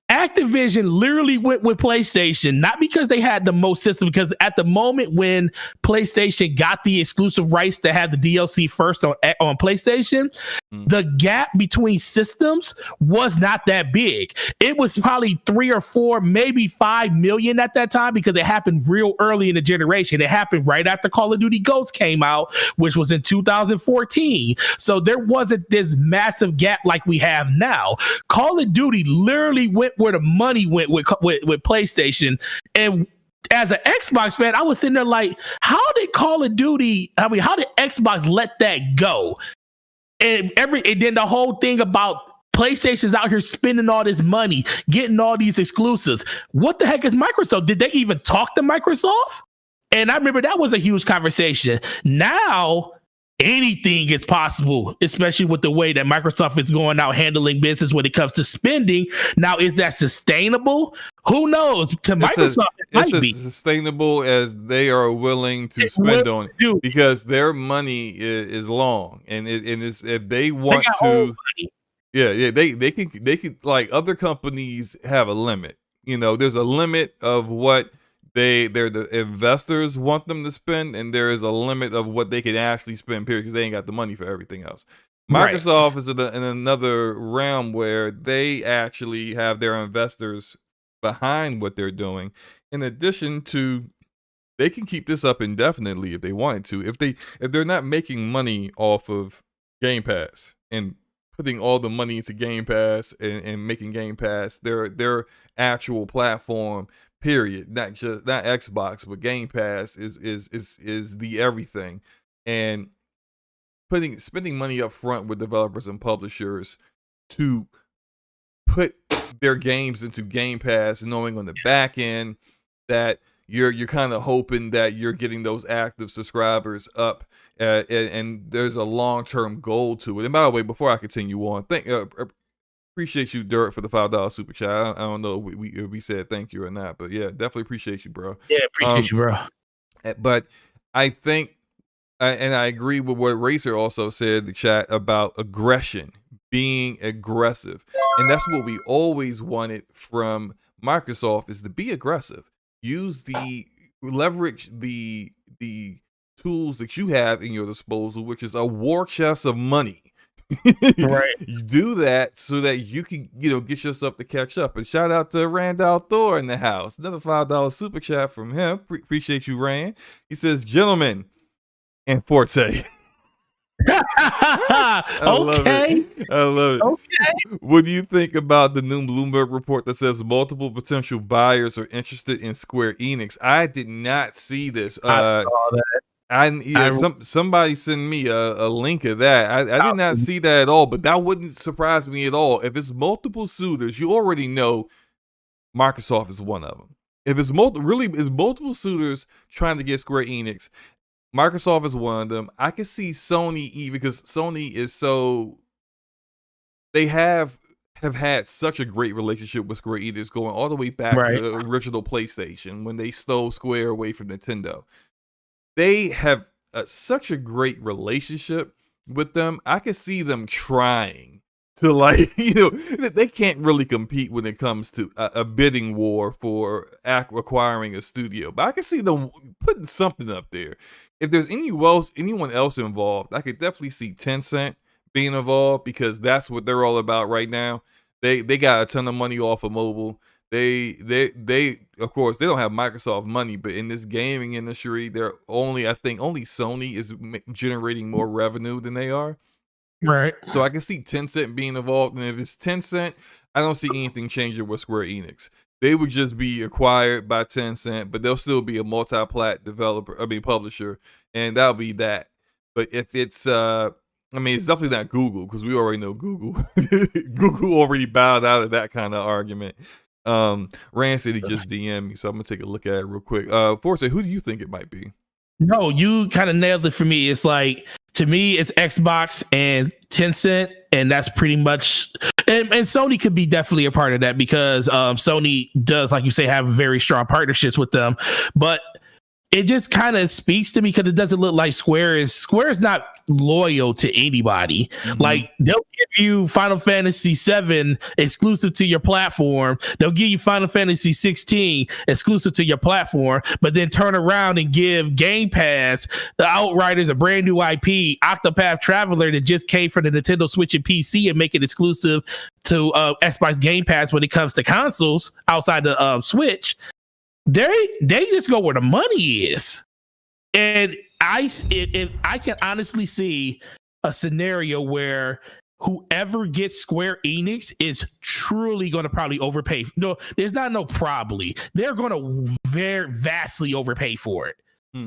Activision literally went with PlayStation, not because they had the most system, because at the moment when PlayStation got the exclusive rights to have the DLC first on PlayStation, the gap between systems was not that big. It was probably 3 or 4, maybe 5 million at that time, because it happened real early in the generation. It happened right after Call of Duty Ghosts came out, which was in 2014. So there wasn't this massive gap like we have now. Call of Duty literally went where the money went with PlayStation. And as an Xbox fan, I was sitting there like, how did how did Xbox let that go? And then the whole thing about PlayStation's out here spending all this money, getting all these exclusives. What the heck is Microsoft? Did they even talk to Microsoft? And I remember that was a huge conversation. Now, anything is possible, especially with the way that Microsoft is going out handling business when it comes to spending. Now, is that sustainable? Who knows? To Microsoft, it might be as sustainable as they are willing to spend on it, because their money is long, and it's, if they want to, they can, like, other companies have a limit. You know, there's a limit of what the investors want them to spend, and there is a limit of what they can actually spend, period, because they ain't got the money for everything else. Microsoft is in another realm where they actually have their investors behind what they're doing. In addition to, they can keep this up indefinitely if they wanted to. If they're not making money off of Game Pass and putting all the money into Game Pass and making Game Pass their actual platform, period, not Xbox, but Game Pass is the everything. And spending money up front with developers and publishers to put their games into Game Pass, knowing on the back end that you're kind of hoping that you're getting those active subscribers up, and there's a long-term goal to it. And by the way, before I continue on, appreciate you, Dirt, for the $5 super chat. I don't know if we said thank you or not, but yeah, definitely appreciate you, bro. Yeah, appreciate you, bro. But I think, and I agree with what Racer also said in the chat about aggression, being aggressive, and that's what we always wanted from Microsoft, is to be aggressive. Leverage the tools that you have in your disposal, which is a war chest of money. Right. You do that so that you can, get yourself to catch up. And shout out to Randall Thor in the house. Another $5 super chat from him. Appreciate you, Rand. He says, "Gentlemen and Forte." I love it. Okay. What do you think about the new Bloomberg report that says multiple potential buyers are interested in Square Enix? I did not see this. I saw that. Somebody sent me a link of that. I did not see that at all, but that wouldn't surprise me at all. If it's multiple suitors, you already know Microsoft is one of them. If it's multiple suitors trying to get Square Enix, Microsoft is one of them. I can see Sony, even because Sony is they have had such a great relationship with Square Enix, going all the way back to the original PlayStation when they stole Square away from Nintendo. They have such a great relationship with them. I can see them trying to, they can't really compete when it comes to a bidding war for acquiring a studio. But I can see them putting something up there. If there's anyone else involved, I could definitely see Tencent being involved, because that's what they're all about right now. They got a ton of money off of mobile. They of course, they don't have Microsoft money, but in this gaming industry, I think only Sony is generating more revenue than they are. Right. So I can see Tencent being involved, and if it's Tencent, I don't see anything changing with Square Enix. They would just be acquired by Tencent, but they'll still be a multi-plat publisher, and that'll be that. But if it's it's definitely not Google, because we already know Google. Google already bowed out of that kind of argument. Rand said he just DM'd me, so I'm gonna take a look at it real quick. Forte, who do you think it might be? No, you kind of nailed it for me. It's like, to me, it's Xbox and Tencent, and that's pretty much. And Sony could be definitely a part of that, because Sony does, like you say, have very strong partnerships with them. But it just kind of speaks to me, because it doesn't look like Square is not loyal to anybody. Mm-hmm. Like, they'll give you Final Fantasy VII exclusive to your platform. They'll give you Final Fantasy 16 exclusive to your platform, but then turn around and give Game Pass, the Outriders, a brand new IP, Octopath Traveler that just came from the Nintendo Switch and PC, and make it exclusive to Xbox Game Pass when it comes to consoles outside the Switch. They just go where the money is. And I can honestly see a scenario where whoever gets Square Enix is truly going to probably overpay. No, there's not no probably. They're going to very vastly overpay for it.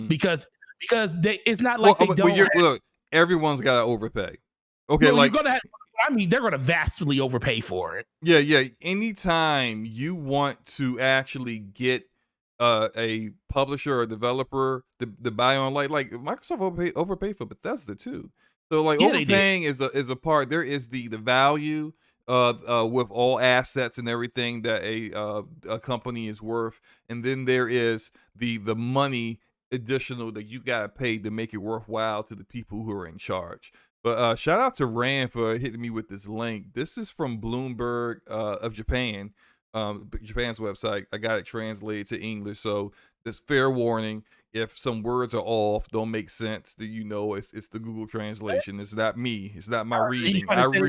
Because it's not like look, everyone's got to overpay. Okay, well, they're going to vastly overpay for it. Yeah. Anytime you want to actually get a publisher or developer to buy on, like Microsoft overpay for Bethesda too. So overpaying is a part. There is the value with all assets and everything that a company is worth, and then there is the money additional that you gotta pay to make it worthwhile to the people who are in charge. But shout out to Rand for hitting me with this link. This is from Bloomberg of Japan. Japan's website. I got it translated to English, so there's fair warning. If some words are off, don't make sense, do you know it's the Google translation. It's not me. It's not my reading. I read.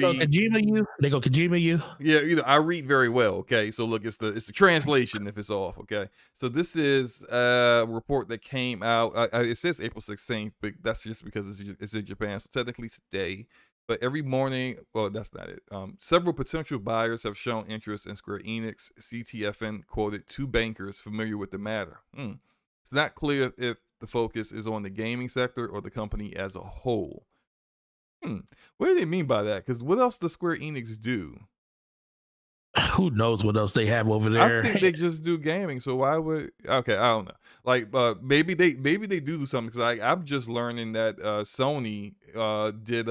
They go Kojima you. Yeah, I read very well. Okay, so look, it's the translation if it's off. Okay, so this is a report that came out. It says April 16th, but that's just because it's in Japan. So technically today. But every morning, well, that's not it. Several potential buyers have shown interest in Square Enix. CTFN quoted 2 bankers familiar with the matter. It's not clear if the focus is on the gaming sector or the company as a whole. What do they mean by that? Because what else does Square Enix do? who knows what else they have over there. I think they just do gaming. So why would? Okay, I don't know. Like, maybe they do something, because I'm just learning that Sony did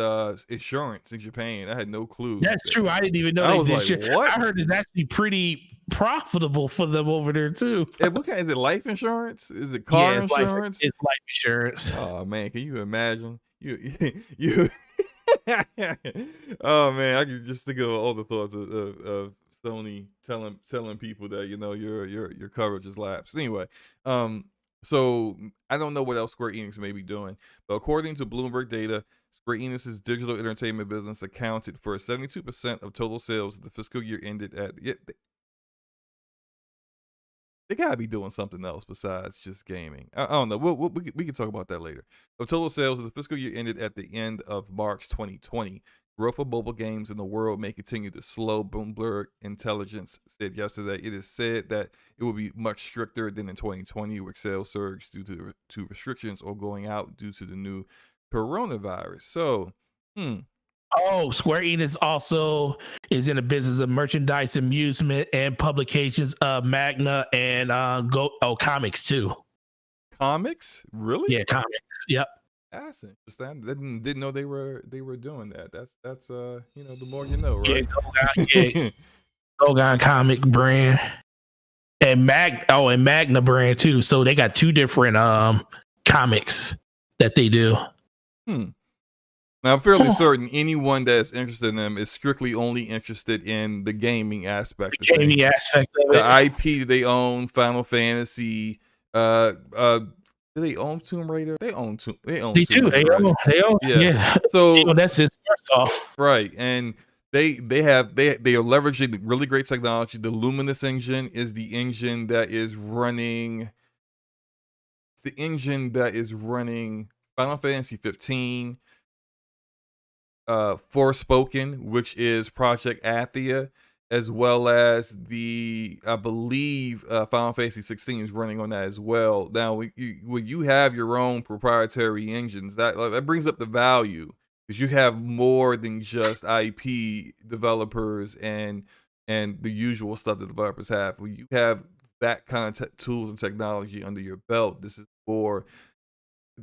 insurance in Japan. I had no clue. That's true. I didn't even know they did. Like, what? I heard it's actually pretty profitable for them over there too. What kind? Is it life insurance? Is it car insurance? It's life insurance. Oh man, can you imagine? You. Oh man, I can just think of all the thoughts of Sony telling people that your coverage is lapsed. Anyway, so I don't know what else Square Enix may be doing, but according to Bloomberg data, Square Enix's digital entertainment business accounted for 72% of total sales the fiscal year ended at. They gotta be doing something else besides just gaming. I don't know. We can talk about that later. Of total sales of the fiscal year ended at the end of March 2020. Growth of mobile games in the world may continue to slow, Bloomberg Intelligence said yesterday. It is said that it will be much stricter than in 2020, where sales surged due to restrictions or going out due to the new coronavirus. So, Oh, Square Enix also is in the business of merchandise, amusement, and publications of Magna and comics too. Comics? Really? Yeah, comics. Yep. That's interesting. Didn't know they were doing that. That's the more you know, right? Yeah, Gogon comic brand and Magna brand too. So they got two different comics that they do. Now, I'm fairly certain anyone that's interested in them is strictly only interested in the gaming aspect. The gaming aspect of it. The IP that they own, Final Fantasy. Do they own Tomb Raider? They own Tomb Raider. They own. Yeah. So that's his first off. Right, and they are leveraging really great technology. The Luminous engine is the engine that is running. It's the engine that is running Final Fantasy 15. Forspoken, which is Project Athia, as well as I believe Final Fantasy 16 is running on that as well. Now, when you have your own proprietary engines, that brings up the value, because you have more than just IP developers and the usual stuff that developers have. When you have that kind of tools and technology under your belt, this is more.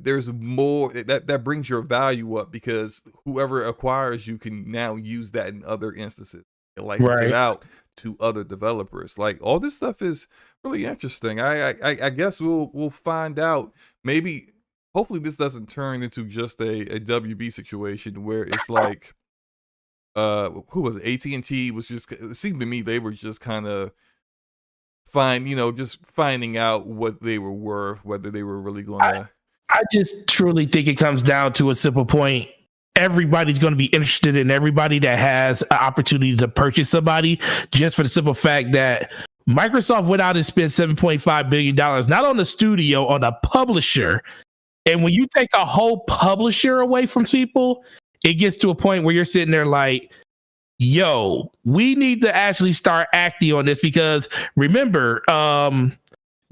There's more that brings your value up, because whoever acquires you can now use that in other instances and license it out to other developers. Like, all this stuff is really interesting. I guess we'll find out. Maybe, hopefully, this doesn't turn into just a WB situation where it's like, who was it? AT&T was just. It seemed to me they were just kind of just finding out what they were worth, whether they were really going to. I just truly think it comes down to a simple point. Everybody's going to be interested in everybody that has an opportunity to purchase somebody, just for the simple fact that Microsoft went out and spent $7.5 billion, not on the studio, on a publisher. And when you take a whole publisher away from people, it gets to a point where you're sitting there like, yo, we need to actually start acting on this, because remember,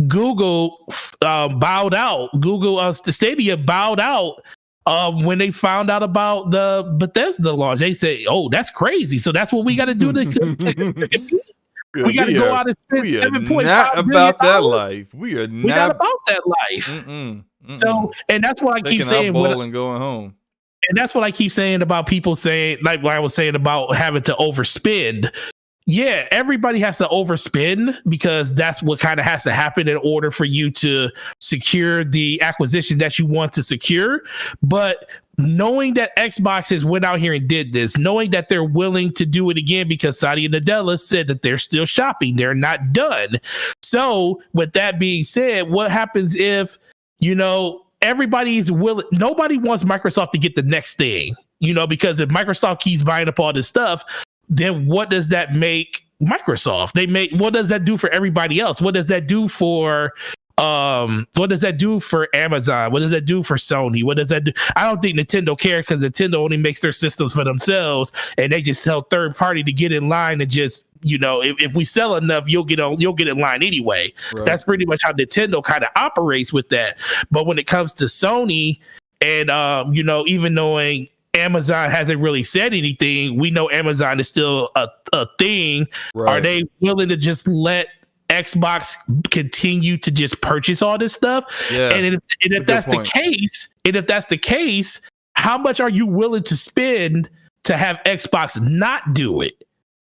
Google bowed out. The Stadia bowed out when they found out about the Bethesda launch. They say, "Oh, that's crazy." So that's what we got to do to. We got to go out and spend $7.5 billion. Not about that life. We are not about that life. So, and that's what I keep saying. And going home. And that's what I keep saying about people saying, like what I was saying about having to overspend. Yeah, everybody has to overspend, because that's what kind of has to happen in order for you to secure the acquisition that you want to secure. But knowing that Xbox has went out here and did this, knowing that they're willing to do it again, because Satya Nadella said that they're still shopping, they're not done. So with that being said, what happens if, everybody's willing? Nobody wants Microsoft to get the next thing, because if Microsoft keeps buying up all this stuff, then what does that make Microsoft? What does that do for everybody else? What does that do for Amazon? What does that do for Sony? What does that do? I don't think Nintendo cares, because Nintendo only makes their systems for themselves, and they just tell third party to get in line and just, if we sell enough, you'll get in line anyway. Right. That's pretty much how Nintendo kind of operates with that. But when it comes to Sony, and even knowing Amazon hasn't really said anything. We know Amazon is still a thing. Right. Are they willing to just let Xbox continue to just purchase all this stuff? Yeah. And if that's the case, how much are you willing to spend to have Xbox not do it?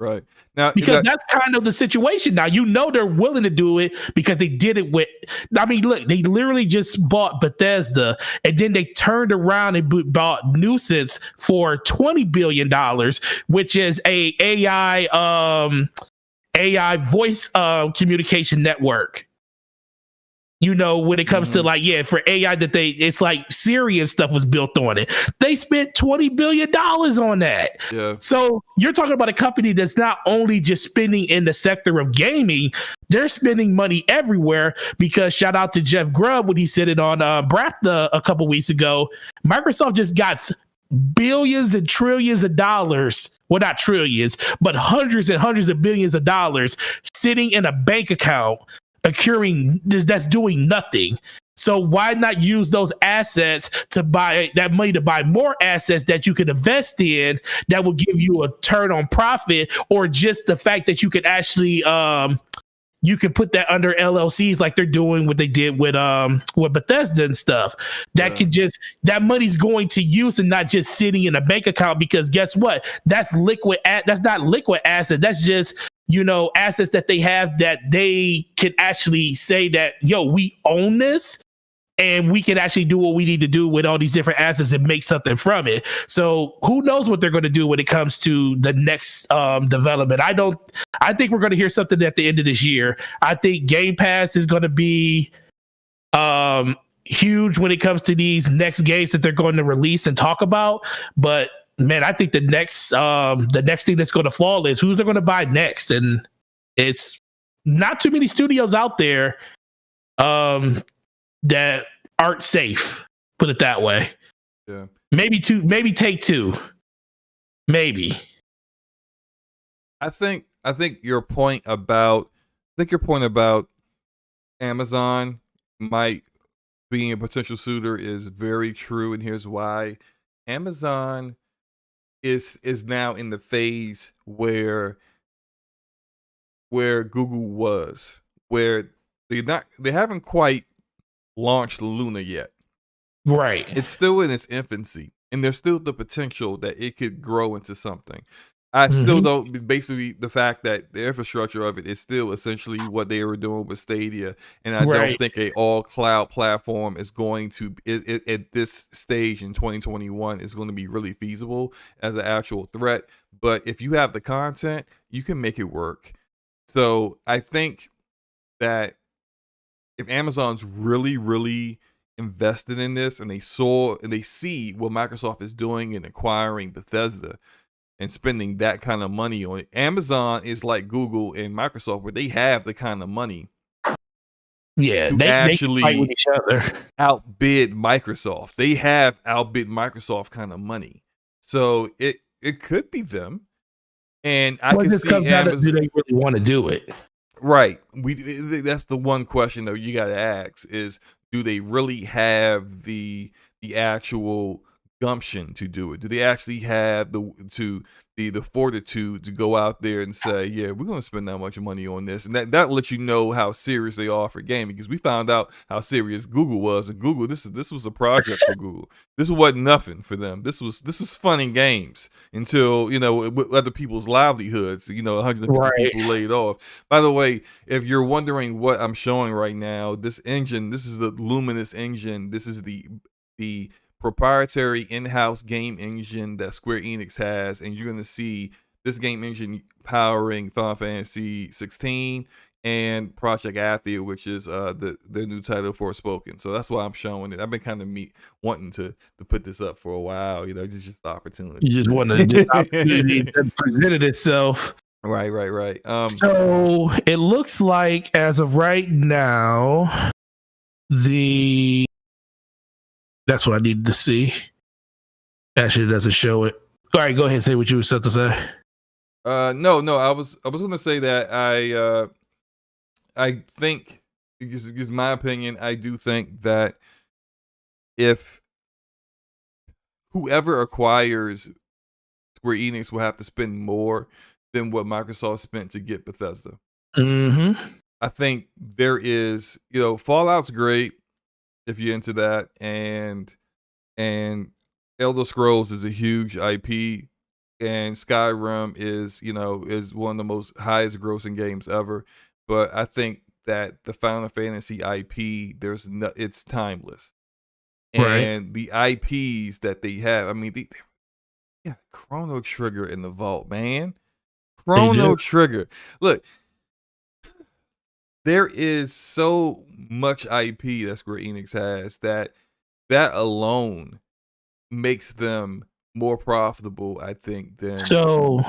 Right. Now, because that's kind of the situation now. You know they're willing to do it because they did it with, I mean, look, they literally just bought Bethesda, and then they turned around and bought Nuisance for $20 billion, which is a AI voice communication network. You know, when it comes to like, for AI it's like Siri and stuff was built on it. They spent $20 billion on that. Yeah. So you're talking about a company that's not only just spending in the sector of gaming, they're spending money everywhere, because shout out to Jeff Grubb when he said it on BRAFTA a couple weeks ago. Microsoft just got billions and trillions of dollars. Well, not trillions, but hundreds and hundreds of billions of dollars sitting in a bank account, accruing, that's doing nothing. So why not use those assets to buy that money to buy more assets that you could invest in that will give you a turn on profit, or just the fact that you could actually you can put that under LLCs like they're doing what they did with Bethesda and stuff. That can just, that money's going to use and not just sitting in a bank account, because guess what? That's that's not liquid asset. That's just, you know, assets that they have that they can actually say that, yo, we own this and we can actually do what we need to do with all these different assets and make something from it. So who knows what they're going to do when it comes to the next development. I think we're going to hear something at the end of this year. I think Game Pass is going to be huge when it comes to these next games that they're going to release and talk about. But man, I think the next thing that's going to fall is who's they're going to buy next. And it's not too many studios out there that aren't safe, put it that way. Yeah. Maybe Take-Two. Maybe. I think your point about Amazon might being a potential suitor is very true, and here's why. Amazon is now in the phase where Google was, where they haven't quite launched Luna yet. Right. It's still in its infancy, and there's still the potential that it could grow into something. I still don't, basically the fact that the infrastructure of it is still essentially what they were doing with Stadia, and I don't think a all cloud platform is going to at this stage in 2021 is going to be really feasible as an actual threat. But if you have the content, you can make it work. So I think that if Amazon's really invested in this, and they see what Microsoft is doing in acquiring Bethesda and spending that kind of money on it, Amazon is like Google and Microsoft, where they have the kind of money to actually fight with each other, outbid Microsoft. They have outbid Microsoft kind of money. So it could be them. And I can see Amazon. Do they really want to do it? Right. That's the one question though you got to ask is, do they really have the actual gumption to do it? Do they actually have the fortitude to go out there and say, yeah, we're going to spend that much money on this? And that lets you know how serious they are for gaming, because we found out how serious Google was. And Google, this was a project for Google. This wasn't nothing for them. This was fun and games until, you know, other people's livelihoods, you know, 150 people laid off. By the way, if you're wondering what I'm showing right now, this engine, this is the Luminous engine. This is the proprietary in-house game engine that Square Enix has, and you're going to see this game engine powering Final Fantasy 16 and Project Athia, which is the new title for Forspoken. So that's why I'm showing it. I've been kind of wanting to put this up for a while. You know, it's just the opportunity. You just wanted the opportunity that presented itself. Right. So it looks like as of right now, that's what I needed to see. Actually, it doesn't show it. All right, go ahead and say what you were set to say. No. I was gonna say that I think, just my opinion, I do think that if whoever acquires Square Enix will have to spend more than what Microsoft spent to get Bethesda. Mm-hmm. I think there is, Fallout's great if you're into that, and Elder Scrolls is a huge IP, and Skyrim is one of the most highest grossing games ever. But I think that the Final Fantasy IP, it's timeless. And the IPs that they have, I mean, yeah, Chrono Trigger in the vault, man. Chrono Trigger. Look, there is so much IP that Square Enix has that alone makes them more profitable, I think, than so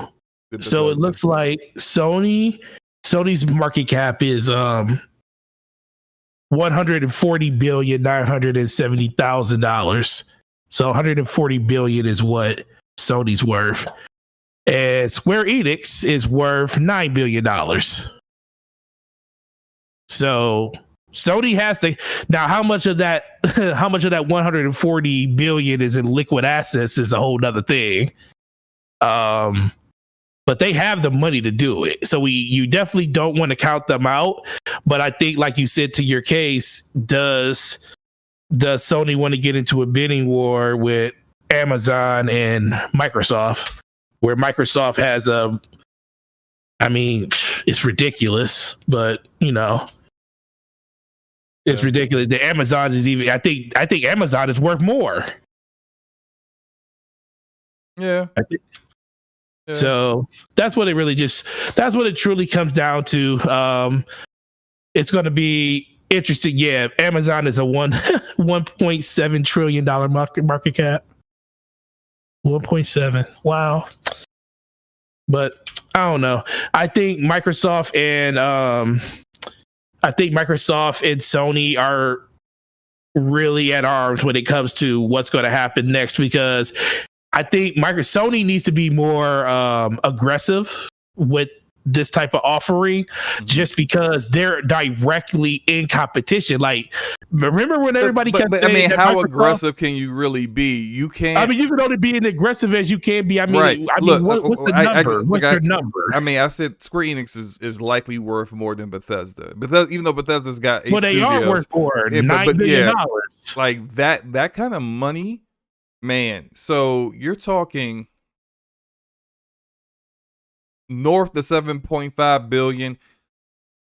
it looks like Sony's market cap is $140,970,000. So 140 billion is what Sony's worth, and Square Enix is worth $9 billion. So Sony has to now. How much of that 140 billion is in liquid assets is a whole nother thing. But they have the money to do it. So you definitely don't want to count them out. But I think, like you said, to your case, does Sony want to get into a bidding war with Amazon and Microsoft, where Microsoft has it's ridiculous, but it's ridiculous. The Amazon is even. I think Amazon is worth more. Yeah. Yeah. So that's what it truly comes down to. It's going to be interesting. Yeah, Amazon is a $1.7 trillion market cap. 1.7. Wow. But I don't know. I think Microsoft and Sony are really at arms when it comes to what's going to happen next, because I think Sony needs to be more aggressive with this type of offering, just because they're directly in competition. Like, remember when everybody kept saying, I mean, how aggressive can you really be? You can't. I mean, you can only be as aggressive as you can be. I mean, right. Look, what's the number? What's your number? I mean, I said Square Enix is likely worth more than Bethesda. Even though Bethesda's got 8 they studios, are worth more $9 billion. Like that kind of money, man. So you're talking north of 7.5 billion.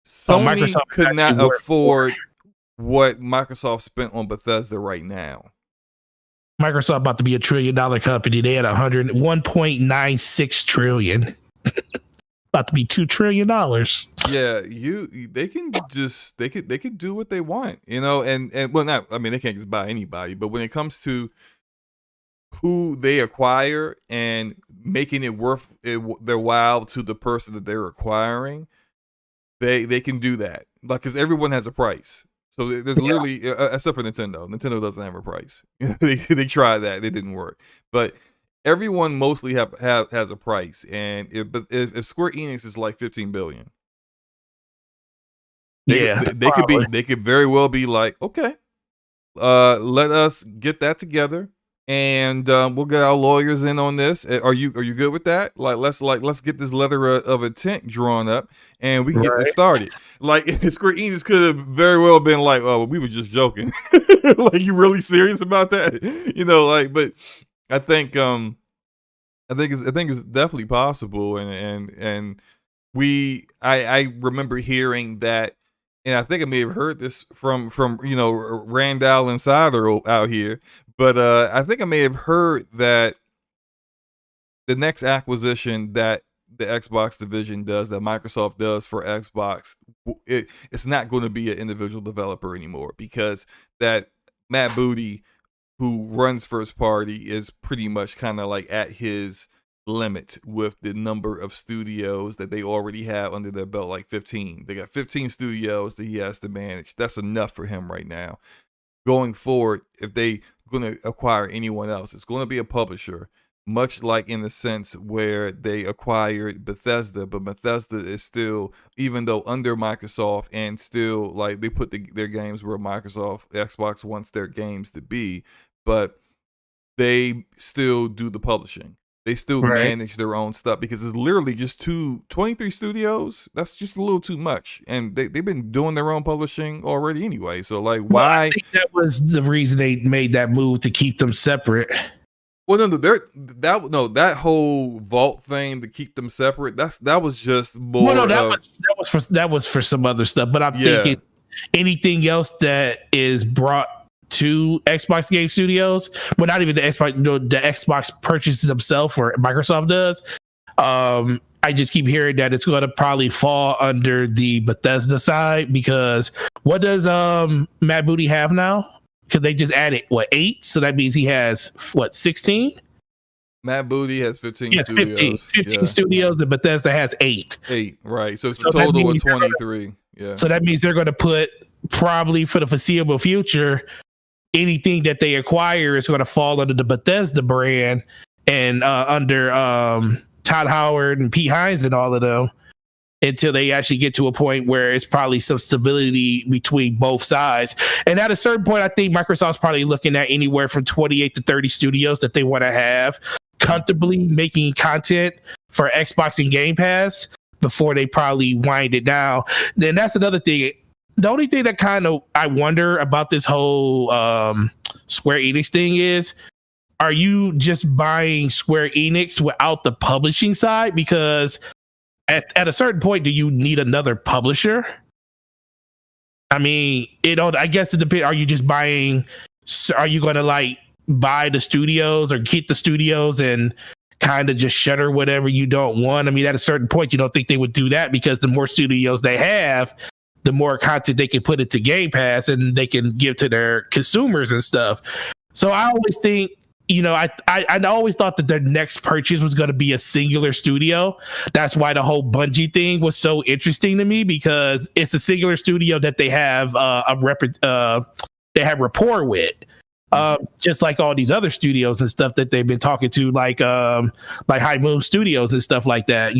Sony could not afford what Microsoft spent on Bethesda right now. Microsoft about to be $1 trillion company. They had 1.96 trillion. About to be $2 trillion. Yeah, they could do what they want, and well, not, I mean, they can't just buy anybody, but when it comes to who they acquire and making it worth their while to the person that they're acquiring, they can do that. Like, because everyone has a price. So there's literally, except for Nintendo. Nintendo doesn't have a price. They tried that, it didn't work. But everyone mostly has a price. And if Square Enix is like 15 billion, they could very well be like, okay, let us get that together, and we'll get our lawyers in on this. Are you good with that? Let's get this letter of intent drawn up, and we can get this started. Like, Square Enix could have very well been like, "Oh, we were just joking." Like, you really serious about that? But I think it's definitely possible, and I remember hearing that, and I think I may have heard this from Randall Insider out here. But I think I may have heard that the next acquisition that the Xbox division does, that Microsoft does for Xbox, it's not going to be an individual developer anymore, because that Matt Booty, who runs first party, is pretty much kind of like at his limit with the number of studios that they already have under their belt, like 15. They got 15 studios that he has to manage. That's enough for him right now. Going forward, if they going to acquire anyone else, it's going to be a publisher, much like in the sense where they acquired Bethesda, but Bethesda is still, even though under Microsoft, and still like they put their games where Xbox wants their games to be, but they still do the publishing. They still manage their own stuff because it's literally just 23 studios. That's just a little too much. And they've been doing their own publishing already anyway. So like, why? Well, I think that was the reason they made that move, to keep them separate. Well, that whole vault thing to keep them separate. That was just more. Well, no, that was for some other stuff. But I'm thinking anything else that is brought to Xbox Game Studios, well, not even the Xbox purchases themselves, or Microsoft does. I just keep hearing that it's going to probably fall under the Bethesda side, because what does Matt Booty have now? Because they just added 8, so that means he has 16. Matt Booty has 15 studios. 15 studios, and Bethesda has 8. 8, right? So it's a total of 23. So that means they're going to put, probably for the foreseeable future, anything that they acquire is going to fall under the Bethesda brand, and under Todd Howard and Pete Hines and all of them, until they actually get to a point where it's probably some stability between both sides. And at a certain point, I think Microsoft's probably looking at anywhere from 28 to 30 studios that they want to have comfortably making content for Xbox and Game Pass before they probably wind it down. Then that's another thing. The only thing that kind of I wonder about this whole Square Enix thing is, are you just buying Square Enix without the publishing side? Because at a certain point, do you need another publisher? I mean, I guess it depends. Are you just buying? Are you going to like buy the studios or keep the studios and kind of just shutter whatever you don't want? I mean, at a certain point, you don't think they would do that, because the more studios they have, the more content they can put into Game Pass and they can give to their consumers and stuff. So I always think, I always thought that their next purchase was going to be a singular studio. That's why the whole Bungie thing was so interesting to me, because it's a singular studio that they have they have rapport with. Just like all these other studios and stuff that they've been talking to, like High Moon Studios and stuff like that,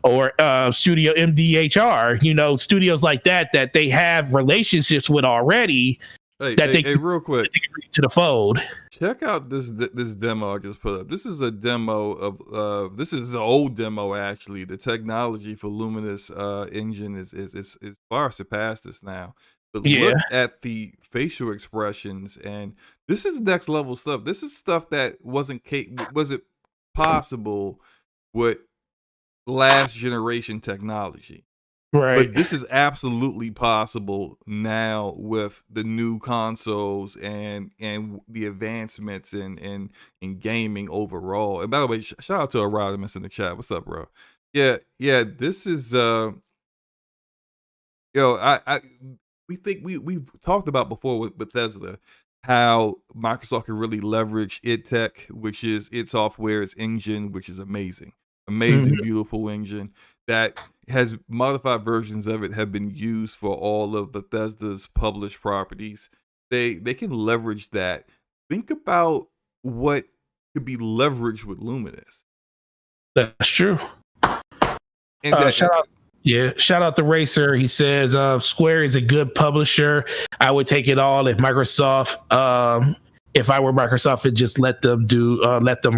or Studio MDHR, studios like that they have relationships with already. Hey, real quick, they can bring to the fold. Check out this demo I just put up. This is a demo of this is an old demo actually. The technology for Luminous engine is far surpassed this now. But look at the facial expressions, and this is next level stuff. This is stuff that wasn't possible with last generation technology. Right. But this is absolutely possible now with the new consoles and the advancements in gaming overall. And by the way, shout out to Outriders in the chat. What's up, bro? Yeah. This is we think we've talked about before with Bethesda how Microsoft can really leverage id Tech, which is id Software's engine, which is amazing, beautiful engine that has modified versions of it have been used for all of Bethesda's published properties. They can leverage that. Think about what could be leveraged with Luminous. That's true. And shout out to Racer. He says Square is a good publisher. I would take it all if Microsoft. If I were Microsoft, and just let them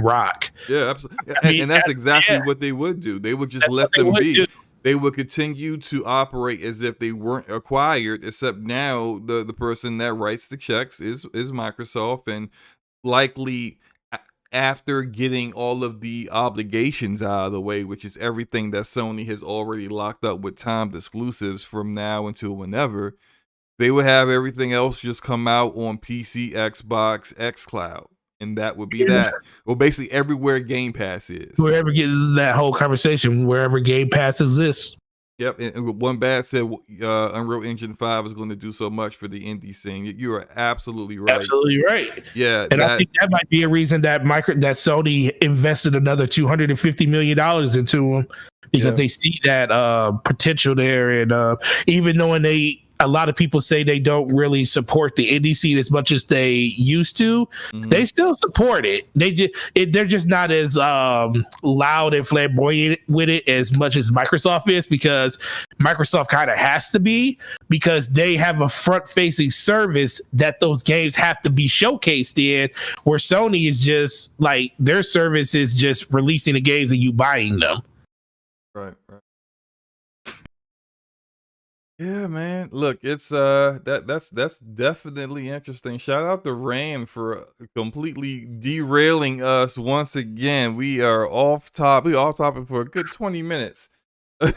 rock. Yeah, absolutely. And that's exactly what they would do. They would just let them be. They would continue to operate as if they weren't acquired, except now the person that writes the checks is Microsoft, and likely after getting all of the obligations out of the way, which is everything that Sony has already locked up with timed exclusives from now until whenever, they would have everything else just come out on PC, Xbox, xCloud. And that would be that. Well, basically everywhere Game Pass is. Wherever getting that whole conversation, wherever Game Pass exists. Yep. And one bad said Unreal Engine 5 is going to do so much for the indie scene. You are absolutely right. Absolutely right. Yeah. And I think that might be a reason that Sony invested another $250 million into them, because they see that potential there. And even knowing a lot of people say they don't really support the indie scene as much as they used to. They still support it. They're just not as loud and flamboyant with it as much as Microsoft is, because Microsoft kind of has to be, because they have a front-facing service that those games have to be showcased in, where Sony is just like, their service is just releasing the games and you buying them. Right. Yeah, man. Look, it's that's definitely interesting. Shout out to Rand for completely derailing us once again. We are off topic for a good 20 minutes. But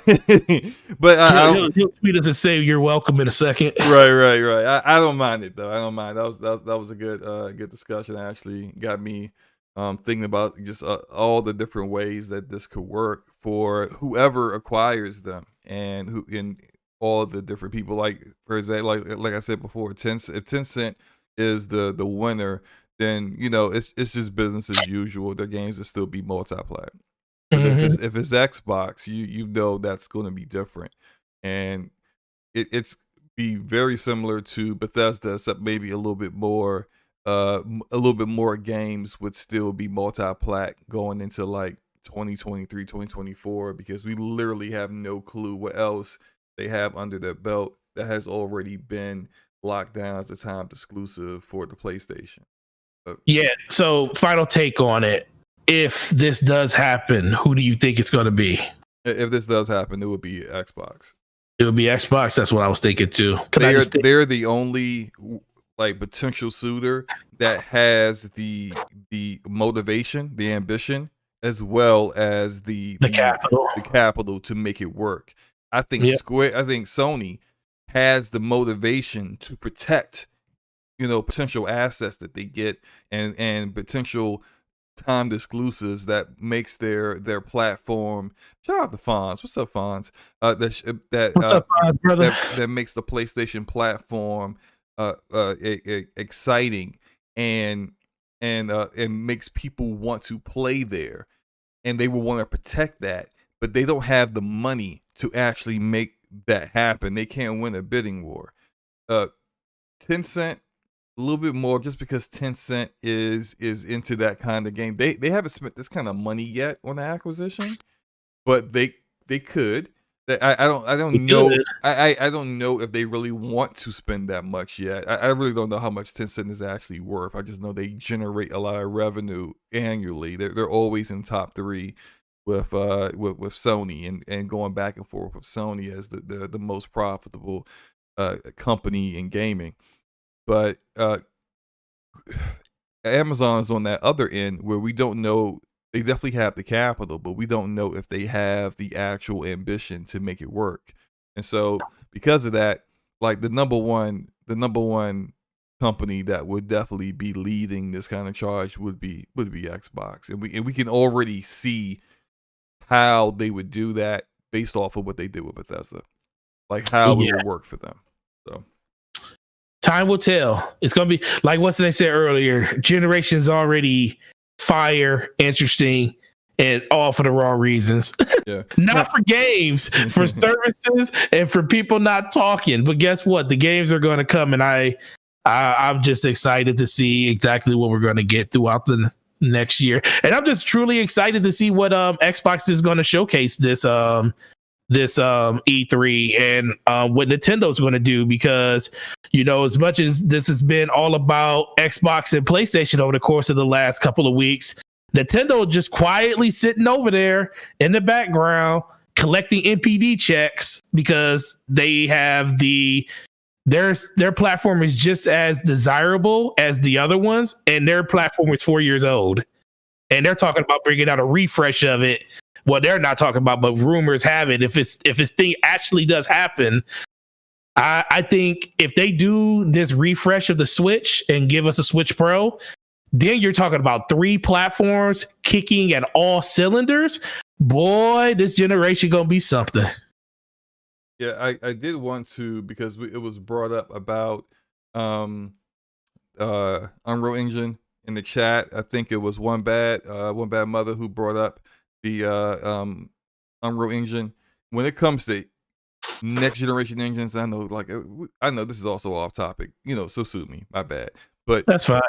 he'll tweet us and say you're welcome in a second. Right. I don't mind it though. I don't mind. That was a good discussion. It actually got me thinking about just all the different ways that this could work for whoever acquires them, and who in all the different people. Like, for example, like I said before, if Tencent is the winner, then it's just business as usual. Their games will still be multi-plat. But if it's Xbox, you know that's going to be different, and it's be very similar to Bethesda, except maybe a little bit more games would still be multi-plat going into like 2023, 2024, because we literally have no clue what else they have under their belt that has already been locked down as a timed exclusive for the PlayStation. Yeah. So final take on it. If this does happen, who do you think it's going to be? If this does happen, it would be Xbox. It would be Xbox. That's what I was thinking too. They're the only like potential suitor that has the motivation, the ambition, as well as the capital to make it work. I think Sony has the motivation to protect, potential assets that they get, and potential timed exclusives that makes their platform. Shout out to Fonz. What's up, Fonz? What's up, brother? That makes the PlayStation platform exciting and makes people want to play there, and they will want to protect that, but they don't have the money to actually make that happen. They can't win a bidding war. Tencent, a little bit more, just because Tencent is into that kind of game. They haven't spent this kind of money yet on the acquisition, but they could. I don't know. I don't know if they really want to spend that much yet. I really don't know how much Tencent is actually worth. I just know they generate a lot of revenue annually. They're always in top 3 with Sony, and going back and forth with Sony as the most profitable company in gaming. But Amazon is on that other end, where we don't know. They definitely have the capital, but we don't know if they have the actual ambition to make it work. And so because of that, like the number one company that would definitely be leading this kind of charge would be Xbox. And we can already see how they would do that based off of what they did with Bethesda. Like how it would work for them. So time will tell. It's gonna be like what they said earlier. Generation's already fire, interesting, and all for the wrong reasons. Yeah. Not for games, for services, and for people not talking. But guess what? The games are going to come, and I'm just excited to see exactly what we're going to get throughout the next year. And I'm just truly excited to see what Xbox is going to showcase this E3, and what Nintendo's going to do, because as much as this has been all about Xbox and PlayStation over the course of the last couple of weeks, Nintendo just quietly sitting over there in the background collecting NPD checks, because they have their platform is just as desirable as the other ones, and their platform is 4 years old, and they're talking about bringing out a refresh of it. Well, they're not talking about, but rumors have it, if this thing actually does happen, I think if they do this refresh of the Switch and give us a Switch Pro, then you're talking about 3 platforms kicking at all cylinders. Boy, this generation gonna be something. Yeah, I did want to, because it was brought up about Unreal Engine in the chat. I think it was one bad mother who brought up the Unreal Engine. When it comes to next generation engines. I know, like, I know this is also off topic, so sue me, my bad. But that's fine.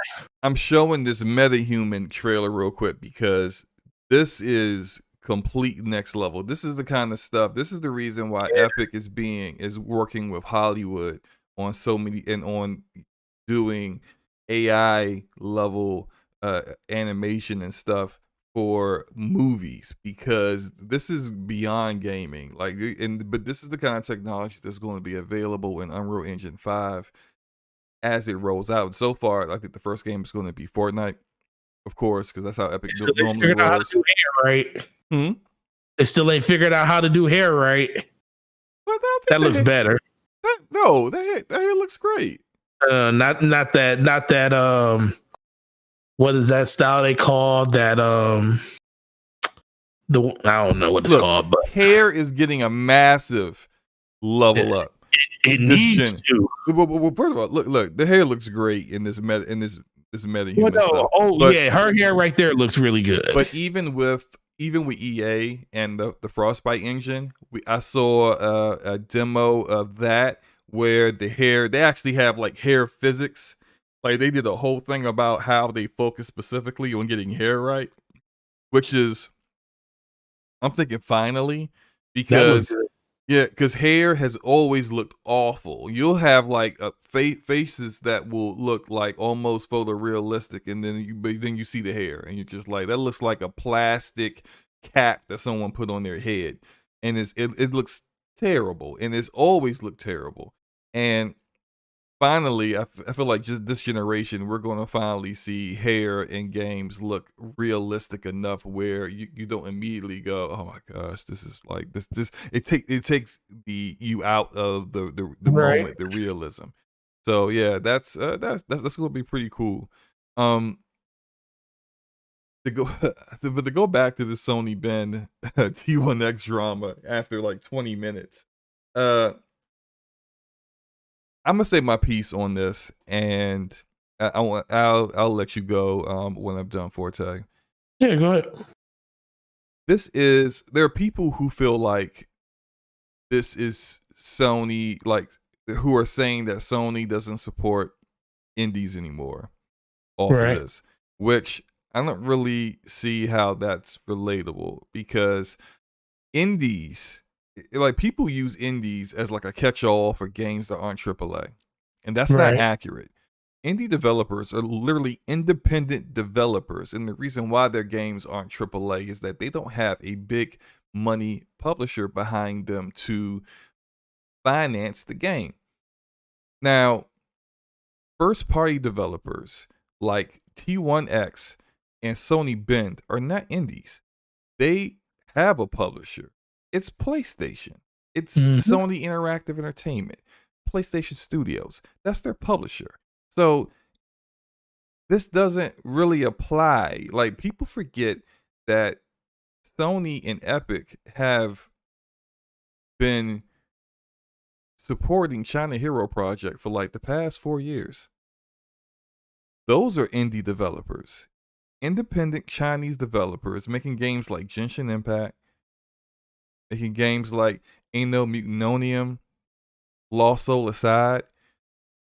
I'm showing this Metahuman trailer real quick because this is complete next level. This is the kind of stuff. This is the reason why Epic is working with Hollywood on so many and on doing AI level animation and stuff for movies, because this is beyond gaming. But this is the kind of technology that's going to be available in Unreal Engine 5 as it rolls out. So far, I think the first game is going to be Fortnite, of course, because that's how Epic normally rolls. How to do hair right. They still ain't figured out how to do hair right. Well, that looks better. That hair looks great. Not that what is that style they call that I don't know what it's called, but hair is getting a massive level up. It needs to. Well, first of all, look, the hair looks great in this Metahuman stuff. Yeah, her hair right there looks really good. But even with EA and the Frostbite engine, I saw a demo of that where they actually have like hair physics. Like they did a whole thing about how they focus specifically on getting hair right, which is, I'm thinking finally, because hair has always looked awful. You'll have like faces that will look like almost photorealistic, and then you see the hair, and you're just like, that looks like a plastic cap that someone put on their head, and it looks terrible, and it's always looked terrible. And finally, I feel like just this generation, we're going to finally see hair in games look realistic enough where you don't immediately go, oh my gosh, this is like this. It takes you out of the moment, the realism. So yeah, that's going to be pretty cool. To go back to the Sony Ben T1X drama after like 20 minutes. I'm gonna say my piece on this, and I'll let you go when I'm done, Forte. Yeah, go ahead. There are people who feel like this is Sony, like who are saying that Sony doesn't support indies anymore off of this, which I don't really see how that's relatable, because indies, like, people use indies as like a catch-all for games that aren't AAA, and that's not accurate. Indie developers are literally independent developers, and the reason why their games aren't AAA is that they don't have a big money publisher behind them to finance the game. Now, first-party developers like T1X and Sony Bend are not indies. They have a publisher. It's PlayStation. It's Sony Interactive Entertainment, PlayStation Studios. That's their publisher. So this doesn't really apply. Like, people forget that Sony and Epic have been supporting China Hero Project for like the past 4 years. Those are indie developers, independent Chinese developers making games like Genshin Impact, making games like Anno Mutanonium, Lost Soul Aside.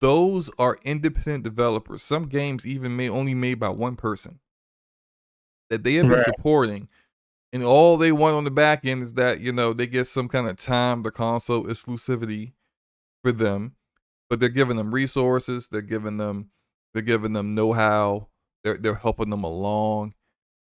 Those are independent developers. Some games even only made by one person that they have been supporting, and all they want on the back end is that, they get some kind of time to console exclusivity for them, but they're giving them resources, they're giving them know-how, they're helping them along,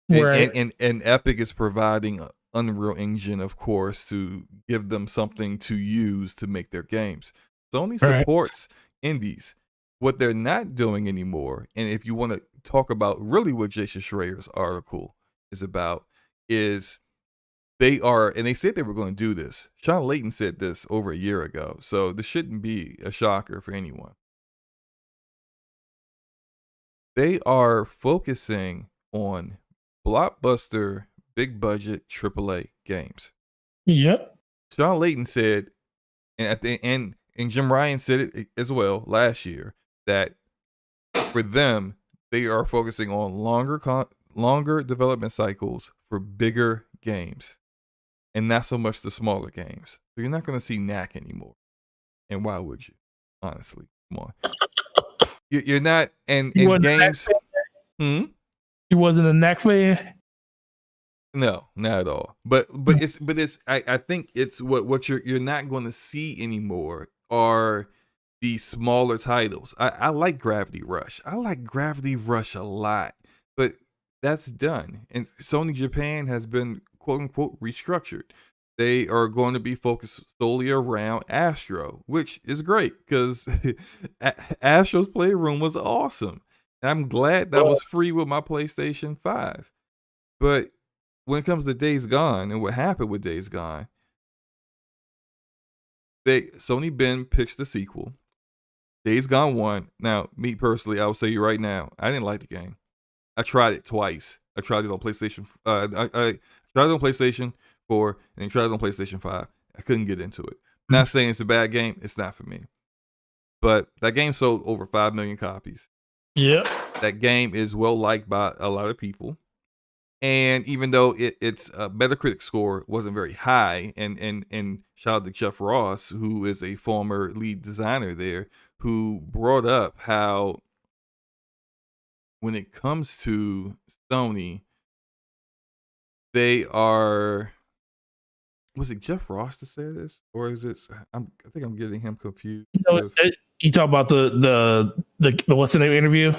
and Epic is providing Unreal Engine, of course, to give them something to use to make their games. Sony supports indies. What they're not doing anymore, and if you want to talk about really what Jason Schreier's article is about, is they said they were going to do this. Sean Layton said this over a year ago, so this shouldn't be a shocker for anyone. They are focusing on blockbuster, big budget AAA games. Yep. Sean Layton said, and at the end, and Jim Ryan said it as well last year, that for them, they are focusing on longer development cycles for bigger games. and not so much the smaller games. So you're not going to see knack anymore. And why would you? Honestly, come on. You're not, and in games. You wasn't a knack fan? No, not at all. But it's I think it's what you're not going to see anymore are the smaller titles. I like Gravity Rush. I like Gravity Rush a lot, but that's done. And Sony Japan has been quote unquote restructured. They are going to be focused solely around Astro, which is great because Astro's Playroom was awesome. And I'm glad that was free with my PlayStation 5. But when it comes to Days Gone and what happened with Days Gone, Sony Ben pitched the sequel. Days Gone 1. Now, me personally, I will say you right now, I didn't like the game. I tried it twice. I tried it on PlayStation. I tried it on PlayStation 4 and then tried it on PlayStation 5. I couldn't get into it. Not saying it's a bad game. It's not for me. But that game sold over 5 million copies. Yep. That game is well liked by a lot of people. And even though its Metacritic score wasn't very high, and shout out to Jeff Ross, who is a former lead designer there, who brought up how when it comes to Sony, they are. Was it Jeff Ross to say this, or is it? I think I'm getting him confused. You talk about the what's the name interview?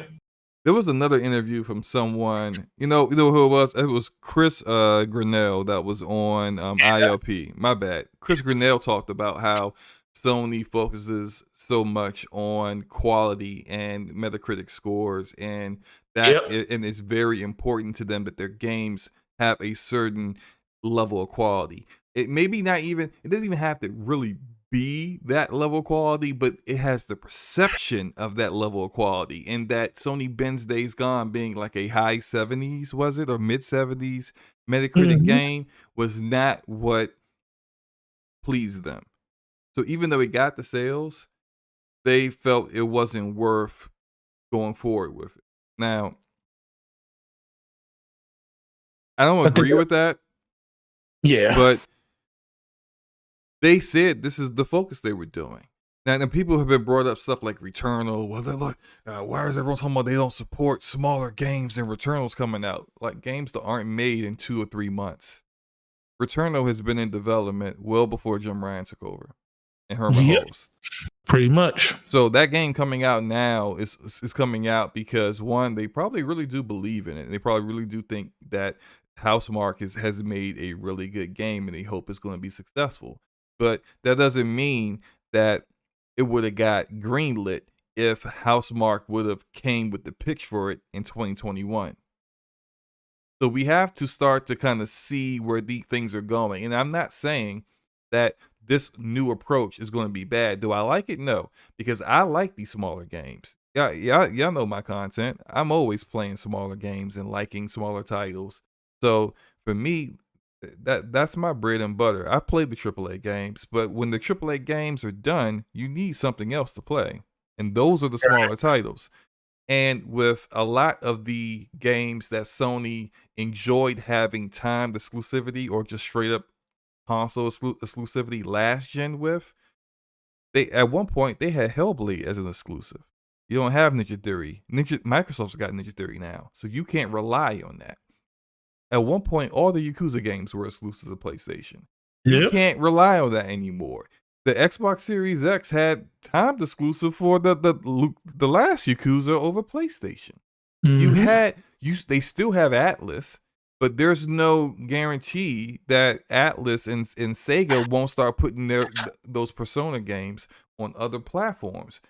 There was another interview from someone, you know who it was? It was Chris Grinnell that was on ILP. My bad. Chris Grinnell talked about how Sony focuses so much on quality and Metacritic scores, and that and it's very important to them that their games have a certain level of quality. It maybe not even, it doesn't even have to really be that level of quality, but it has the perception of that level of quality. And that Sony Ben's Days Gone being like a high 70s, was it, or mid 70s Metacritic game was not what pleased them. So even though it got the sales, they felt it wasn't worth going forward with it. Now, I don't agree with that. Yeah. But they said this is the focus they were doing. Now, and people have been brought up stuff like Returnal. Well, they're like, why is everyone talking about they don't support smaller games and Returnal's coming out? Like games that aren't made in 2 or 3 months. Returnal has been in development well before Jim Ryan took over and Herman Hulse. Pretty much. So that game coming out now is coming out because, one, they probably really do believe in it. They probably really do think that Housemarque has made a really good game and they hope it's going to be successful. But that doesn't mean that it would have got greenlit if Housemarque would have came with the pitch for it in 2021. So we have to start to kind of see where these things are going. And I'm not saying that this new approach is going to be bad. Do I like it? No, because I like these smaller games. Y'all know my content. I'm always playing smaller games and liking smaller titles. So for me, that's my bread and butter. I play the AAA games, but when the AAA games are done, you need something else to play. And those are the smaller titles. And with a lot of the games that Sony enjoyed having timed exclusivity or just straight up console exclusivity last gen with, they at one point they had Hellblade as an exclusive. You don't have Ninja Theory. Microsoft's got Ninja Theory now, so you can't rely on that. At one point, all the Yakuza games were exclusive to PlayStation. You can't rely on that anymore. The Xbox Series X had timed exclusive for the last Yakuza over PlayStation. They still have Atlas, but there's no guarantee that Atlas and Sega won't start putting those Persona games on other platforms.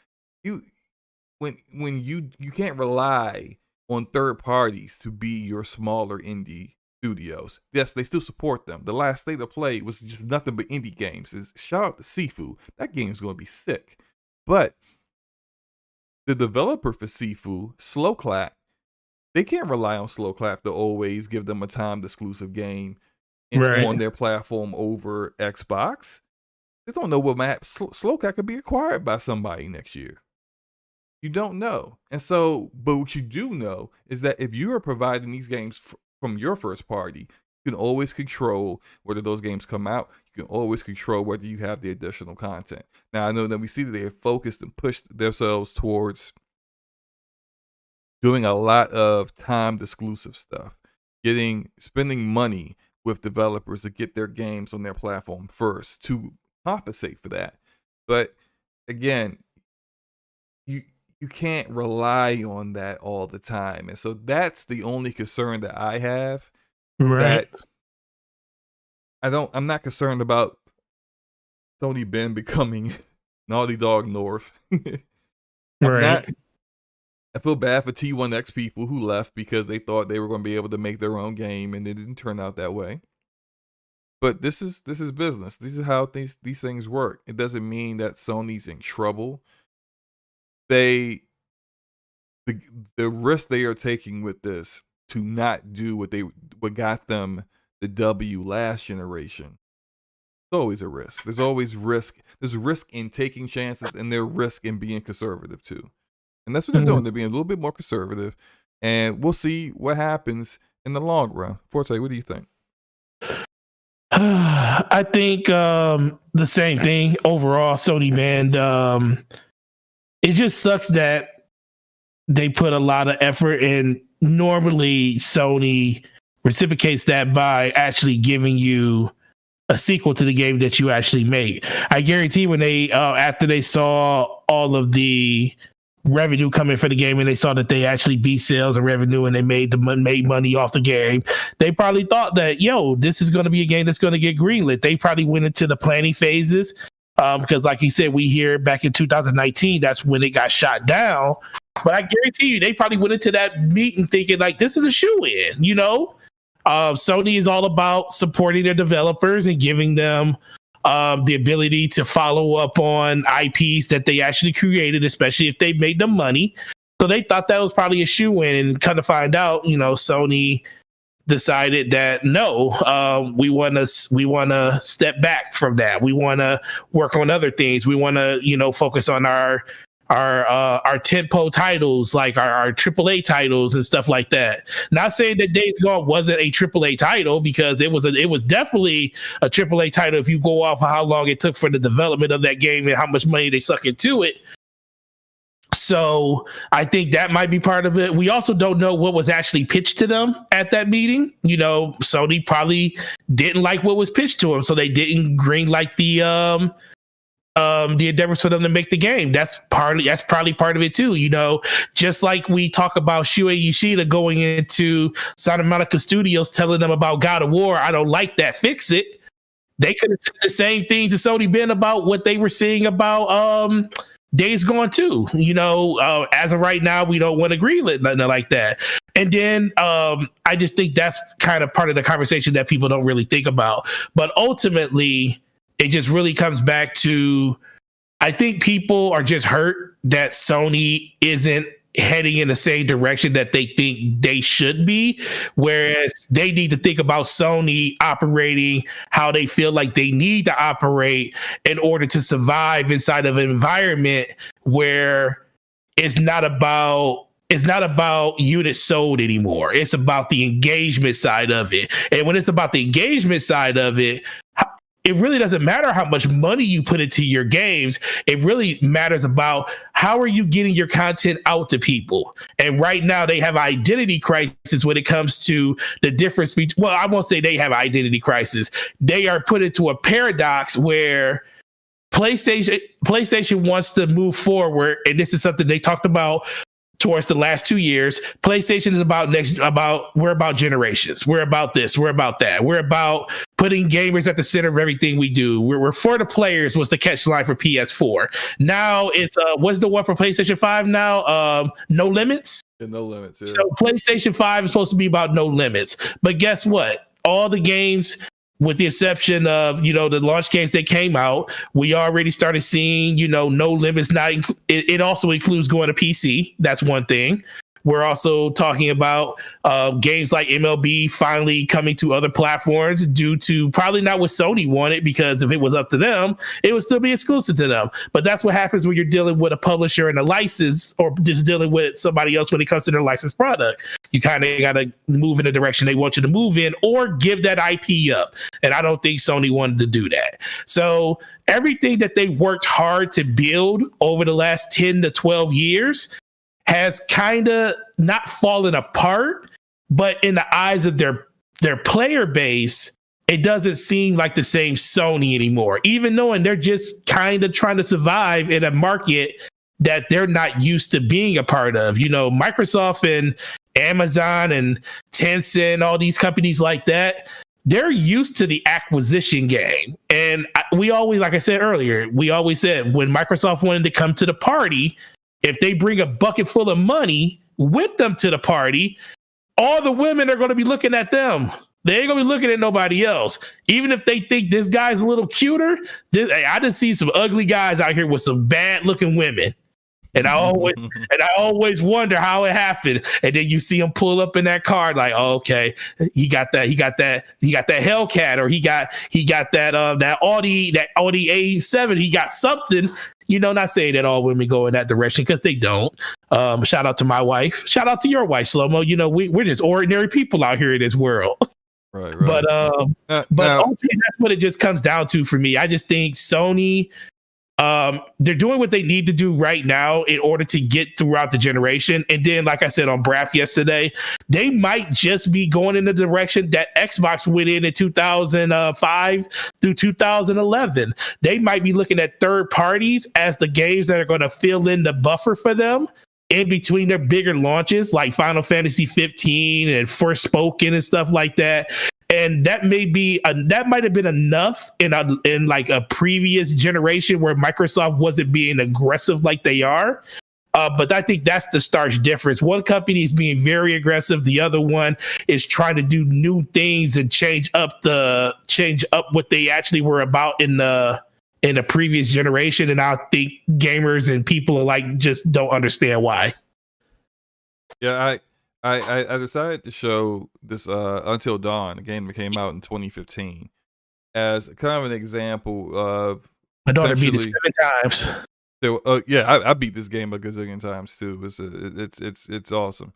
When you can't rely on third parties to be your smaller indie studios. Yes, they still support them. The last State of Play was just nothing but indie games. Shout out to Sifu. That game's going to be sick. But the developer for Sifu, SloClap, they can't rely on SloClap to always give them a timed exclusive game on their platform over Xbox. They don't know what SloClap could be acquired by somebody next year. You don't know. And so, but what you do know is that if you are providing these games from your first party, You can always control whether those games come out. You can always control whether you have the additional content. Now, I know that we see that they have focused and pushed themselves towards doing a lot of timed exclusive stuff, spending money with developers to get their games on their platform first to compensate for that. But again, you can't rely on that all the time. And so that's the only concern that I have. Right. I'm not concerned about Sony Bend becoming Naughty Dog North. Right. I feel bad for T1X people who left because they thought they were going to be able to make their own game, and it didn't turn out that way. But this is business. This is how these things work. It doesn't mean that Sony's in trouble. The risk they are taking with this to not do what got them the W last generation. It's always a risk. There's always risk. There's risk in taking chances, and there's risk in being conservative too. And that's what they're doing. They're being a little bit more conservative, and we'll see what happens in the long run. Forte, what do you think? I think the same thing overall, Sony, man. It just sucks that they put a lot of effort in. Normally, Sony reciprocates that by actually giving you a sequel to the game that you actually made. I guarantee when they, after they saw all of the revenue coming for the game and they saw that they actually beat sales and revenue and they made money off the game, they probably thought that, this is going to be a game that's going to get greenlit. They probably went into the planning phases because like you said, we hear back in 2019, that's when it got shot down. But I guarantee you, they probably went into that meeting thinking like, this is a shoe-in, Sony is all about supporting their developers and giving them the ability to follow up on IPs that they actually created, especially if they made them money. So they thought that was probably a shoe-in, and kind of find out, Sony decided that no, we want to step back from that. We want to work on other things. We want to, focus on our tentpole titles, like our AAA titles and stuff like that. Not saying that Days Gone wasn't a AAA title, because it was definitely a AAA title if you go off of how long it took for the development of that game and how much money they suck into it. So I think that might be part of it. We also don't know what was actually pitched to them at that meeting. Sony probably didn't like what was pitched to them, so they didn't greenlight the endeavors for them to make the game. That's probably part of it too. Just like we talk about Shuei Yoshida going into Santa Monica Studios telling them about God of War, I don't like that, fix it. They could have said the same thing to Sony Ben about what they were saying about Days Gone too. As of right now, we don't want to greenlit nothing like that. And then I just think that's kind of part of the conversation that people don't really think about. But ultimately, it just really comes back to, I think people are just hurt that Sony isn't heading in the same direction that they think they should be, whereas they need to think about Sony operating how they feel like they need to operate in order to survive inside of an environment where it's not about units sold anymore. It's about the engagement side of it. And when it's about the engagement side of it, it really doesn't matter how much money you put into your games. It really matters about how are you getting your content out to people. And right now they have identity crisis when it comes to the difference between, well, I won't say they have identity crisis. They are put into a paradox where PlayStation wants to move forward. And this is something they talked about towards the last 2 years. PlayStation is we're about generations. We're about this. We're about that. We're about putting gamers at the center of everything we do. We're for the players was the catch line for PS4. Now it's what's the one for PlayStation 5 now? No limits. Yeah, no limits. Yeah. So PlayStation 5 is supposed to be about no limits. But guess what? All the games, with the exception of, the launch games that came out, we already started seeing, no limits. It also includes going to PC. That's one thing. We're also talking about games like MLB finally coming to other platforms due to probably not what Sony wanted, because if it was up to them, it would still be exclusive to them. But that's what happens when you're dealing with a publisher and a license, or just dealing with somebody else when it comes to their licensed product. You kind of got to move in the direction they want you to move in, or give that IP up. And I don't think Sony wanted to do that. So everything that they worked hard to build over the last 10 to 12 years has kind of not fallen apart, but in the eyes of their player base, it doesn't seem like the same Sony anymore, even knowing they're just kind of trying to survive in a market that they're not used to being a part of. You know, Microsoft and Amazon and Tencent, all these companies like that, they're used to the acquisition game. And we always, like I said earlier, we always said when Microsoft wanted to come to the party, if they bring a bucket full of money with them to the party, all the women are going to be looking at them. They ain't going to be looking at nobody else. Even if they think this guy's a little cuter, I just see some ugly guys out here with some bad looking women. And I always wonder how it happened. And then you see him pull up in that car, like, oh, okay, he got that Hellcat, or he got that Audi A7. He got something. You know, not saying that all women go in that direction, because they don't. Shout out to my wife. Shout out to your wife, SloMo. You know, we're just ordinary people out here in this world. Right. But ultimately, that's what it just comes down to for me. I just think Sony, they're doing what they need to do right now in order to get throughout the generation. And then, like I said on Brap yesterday, they might just be going in the direction that Xbox went in 2005 through 2011. They might be looking at third parties as the games that are going to fill in the buffer for them in between their bigger launches, like Final Fantasy 15 and Forspoken and stuff like that. And that might have been enough in like a previous generation where Microsoft wasn't being aggressive like they are. But I think that's the stark difference. One company is being very aggressive. The other one is trying to do new things and change up what they actually were about in the previous generation. And I think gamers and people alike just don't understand why. Yeah, I decided to show this Until Dawn, a game that came out in 2015, as kind of an example of my daughter beat it 7 times. So, yeah, I beat this game a gazillion times too. It's awesome,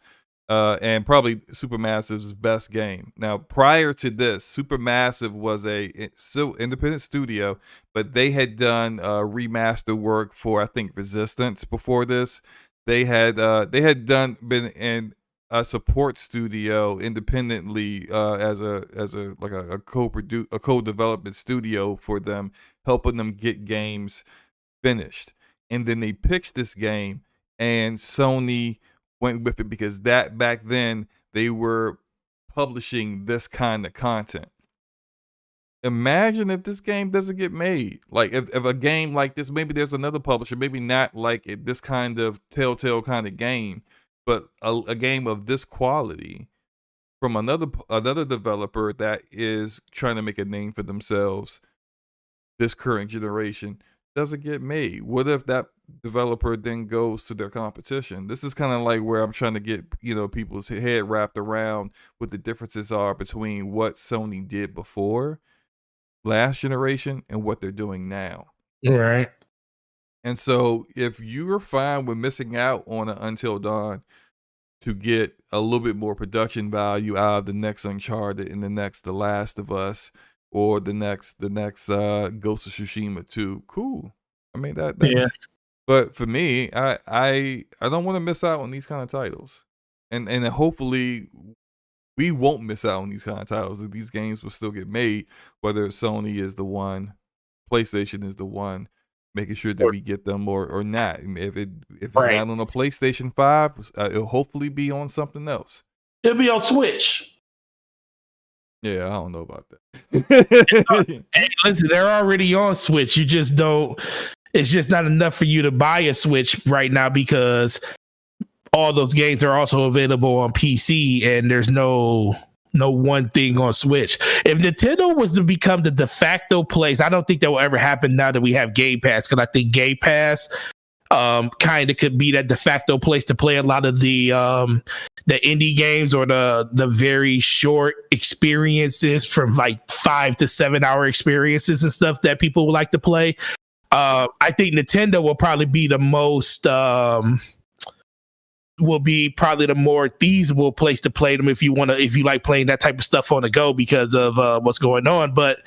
and probably Supermassive's best game. Now, prior to this, Supermassive was a still independent studio, but they had done remaster work for, I think, Resistance before this. They had been in a support studio independently as a co-development studio for them, helping them get games finished. And then they pitched this game, and Sony went with it because that back then they were publishing this kind of content. Imagine if this game doesn't get made. Like if a game like this, maybe there's another publisher, maybe not like this kind of Telltale kind of game, but a game of this quality from another developer that is trying to make a name for themselves this current generation doesn't get made. What if that developer then goes to their competition? This is kind of like where I'm trying to get people's head wrapped around what the differences are between what Sony did before last generation and what they're doing now. Right. And so if you are fine with missing out on an Until Dawn to get a little bit more production value out of the next Uncharted and the next The Last of Us, or the next Ghost of Tsushima 2, cool. I mean that's yeah. But for me, I don't want to miss out on these kind of titles. And hopefully we won't miss out on these kind of titles. That these games will still get made, whether Sony is the one, PlayStation is the one making sure that we get them or not. If it's not on a PlayStation 5, it'll hopefully be on something else. It'll be on Switch. Yeah, I don't know about that. Hey, listen, they're already on Switch. You just don't. It's just not enough for you to buy a Switch right now because all those games are also available on PC, and there's no one thing on Switch. If Nintendo was to become the de facto place, I don't think that will ever happen now that we have Game Pass, because I think Game Pass kind of could be that de facto place to play a lot of the indie games or the very short experiences from like 5 to 7 hour experiences and stuff that people would like to play. I think Nintendo will probably be the most will be probably the more feasible place to play them if you like playing that type of stuff on the go because of what's going on. But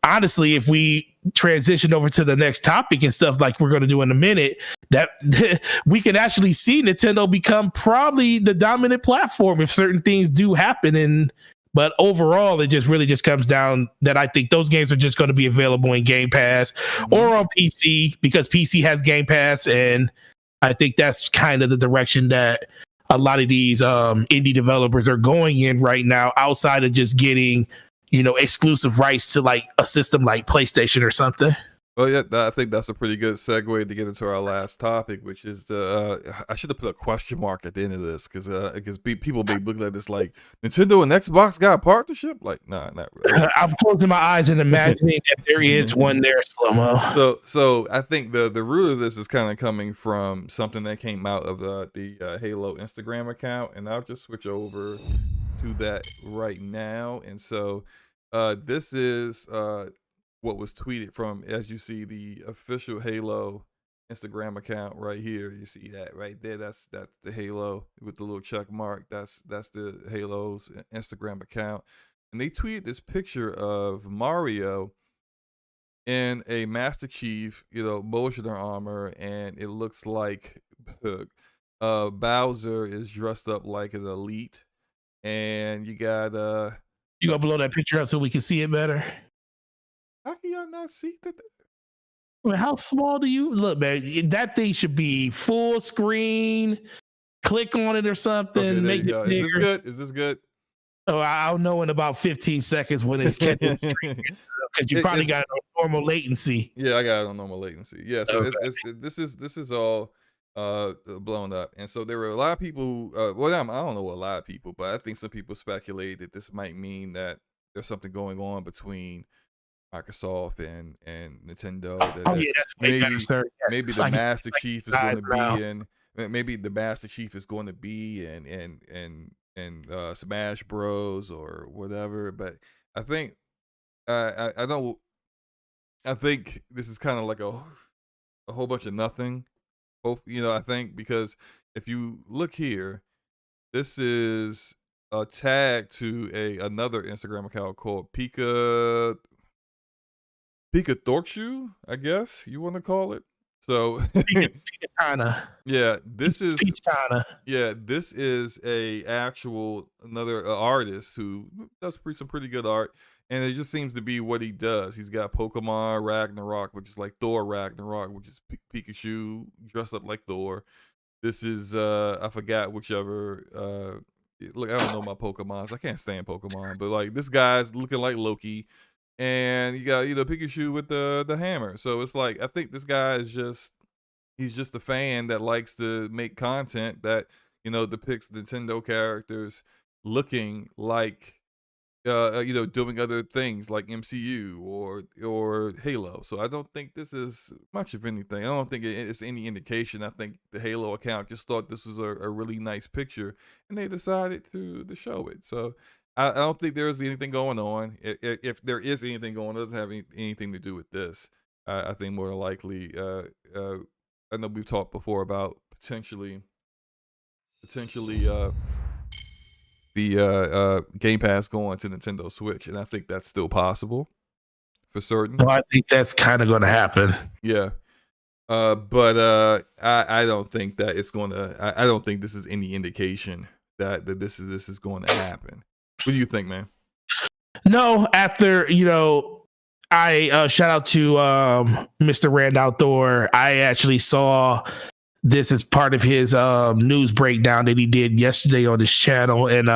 honestly, if we transition over to the next topic and stuff like we're going to do in a minute, that we can actually see Nintendo become probably the dominant platform if certain things do happen. But overall, it just really just comes down that I think those games are just going to be available in Game Pass or on PC because PC has Game Pass. And I think that's kind of the direction that a lot of these indie developers are going in right now, outside of just getting, exclusive rights to like a system like PlayStation or something. Well, yeah, I think that's a pretty good segue to get into our last topic, which is I should have put a question mark at the end of this because people be looking at this like Nintendo and Xbox got a partnership. Like, nah, not really. I'm closing my eyes and imagining that there is one there, SloMo. So I think the root of this is kind of coming from something that came out of the Halo Instagram account, and I'll just switch over to that right now. And so this is what was tweeted from, as you see, the official Halo Instagram account right here. You see that right there. That's the Halo with the little check mark. That's the Halo's Instagram account. And they tweeted this picture of Mario in a Master Chief, motion armor, and it looks like Bowser is dressed up like an elite. And you got you gonna blow that picture up so we can see it better? How can y'all not see that? Well, how small do you look, man? That thing should be full screen. Click on it or something. Okay, make it bigger. Is this good? Oh, I'll know in about 15 seconds when it catches because you probably got it on normal latency. Yeah, I got it on normal latency. Yeah, so okay. This is all blown up, and so there were a lot of people. I don't know a lot of people, but I think some people speculate that this might mean that there's something going on between Microsoft and Nintendo. Maybe the Master Chief is going to be in. Maybe the Master Chief is going to be in Smash Bros or whatever. But I think I think this is kind of like a whole bunch of nothing. I think because if you look here, this is a tag to another Instagram account called Pika Dorkshoe, I guess you want to call it. So yeah, this is a actual another artist who does some pretty good art, and it just seems to be what he does. He's got Pokemon Ragnarok, which is like Thor Ragnarok, which is Pikachu dressed up like Thor. This is I forgot whichever. Look, I don't know my Pokemons. I can't stand Pokemon, but like this guy's looking like Loki. And you got Pikachu with the hammer. So it's like I think this guy is he's just a fan that likes to make content that depicts Nintendo characters looking like doing other things like MCU or Halo. So I don't think this is much of anything. I don't think it's any indication. I think the Halo account just thought this was a really nice picture and they decided to show it. So I don't think there's anything going on. If there is anything going on, it doesn't have anything to do with this. I think more than likely, I know we've talked before about potentially the Game Pass going to Nintendo Switch, and I think that's still possible for certain. No, I think that's kind of going to happen. Yeah. But I don't think that it's going to. I don't think this is any indication that this is going to happen. What do you think, man? No, after I shout out to Mr. Randall Thor. I actually saw this as part of his news breakdown that he did yesterday on his channel, and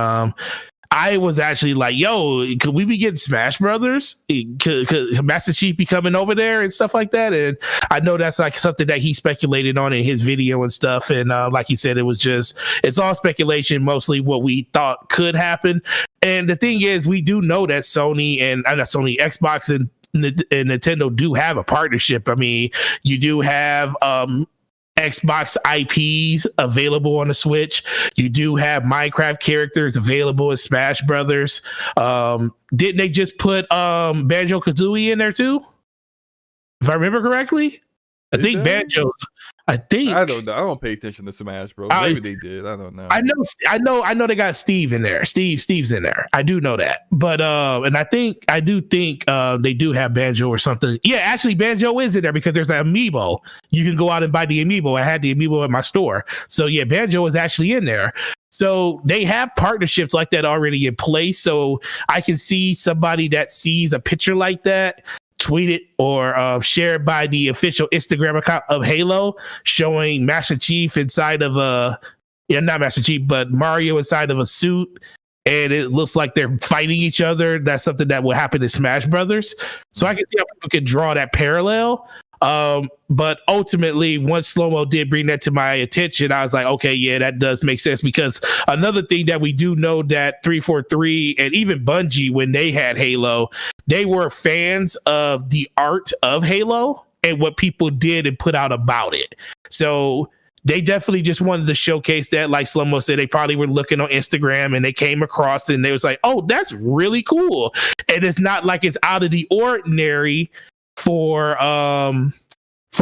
I was actually like, "Yo, could we be getting Smash Brothers? Could Master Chief be coming over there and stuff like that?" And I know that's like something that he speculated on in his video and stuff. And like he said, it's all speculation, mostly what we thought could happen. And the thing is, we do know that Sony and Xbox and Nintendo do have a partnership. I mean, you do have Xbox IPs available on the Switch. You do have Minecraft characters available in Smash Brothers. Didn't they just put Banjo-Kazooie in there too? If I remember correctly, I think Banjo's. I don't know. I don't pay attention to Smash Bros. Maybe they did. I don't know. I know they got Steve in there. Steve's in there. I do know that. But and I do think they do have Banjo or something. Yeah, actually Banjo is in there because there's an amiibo. You can go out and buy the amiibo. I had the amiibo at my store. So yeah, Banjo is actually in there. So they have partnerships like that already in place. So I can see somebody that sees a picture like that, tweet it or shared by the official Instagram account of Halo, showing Master Chief inside of not Master Chief, but Mario inside of a suit, and it looks like they're fighting each other. That's something that will happen in Smash Brothers. So I can see how people can draw that parallel. But ultimately, once SloMo did bring that to my attention, I was like, okay, yeah, that does make sense, because another thing that we do know that 343 and even Bungie, when they had Halo, they were fans of the art of Halo and what people did and put out about it. So they definitely just wanted to showcase that. Like SloMo said, they probably were looking on Instagram and they came across it and they was like, oh, that's really cool. And it's not like it's out of the ordinary for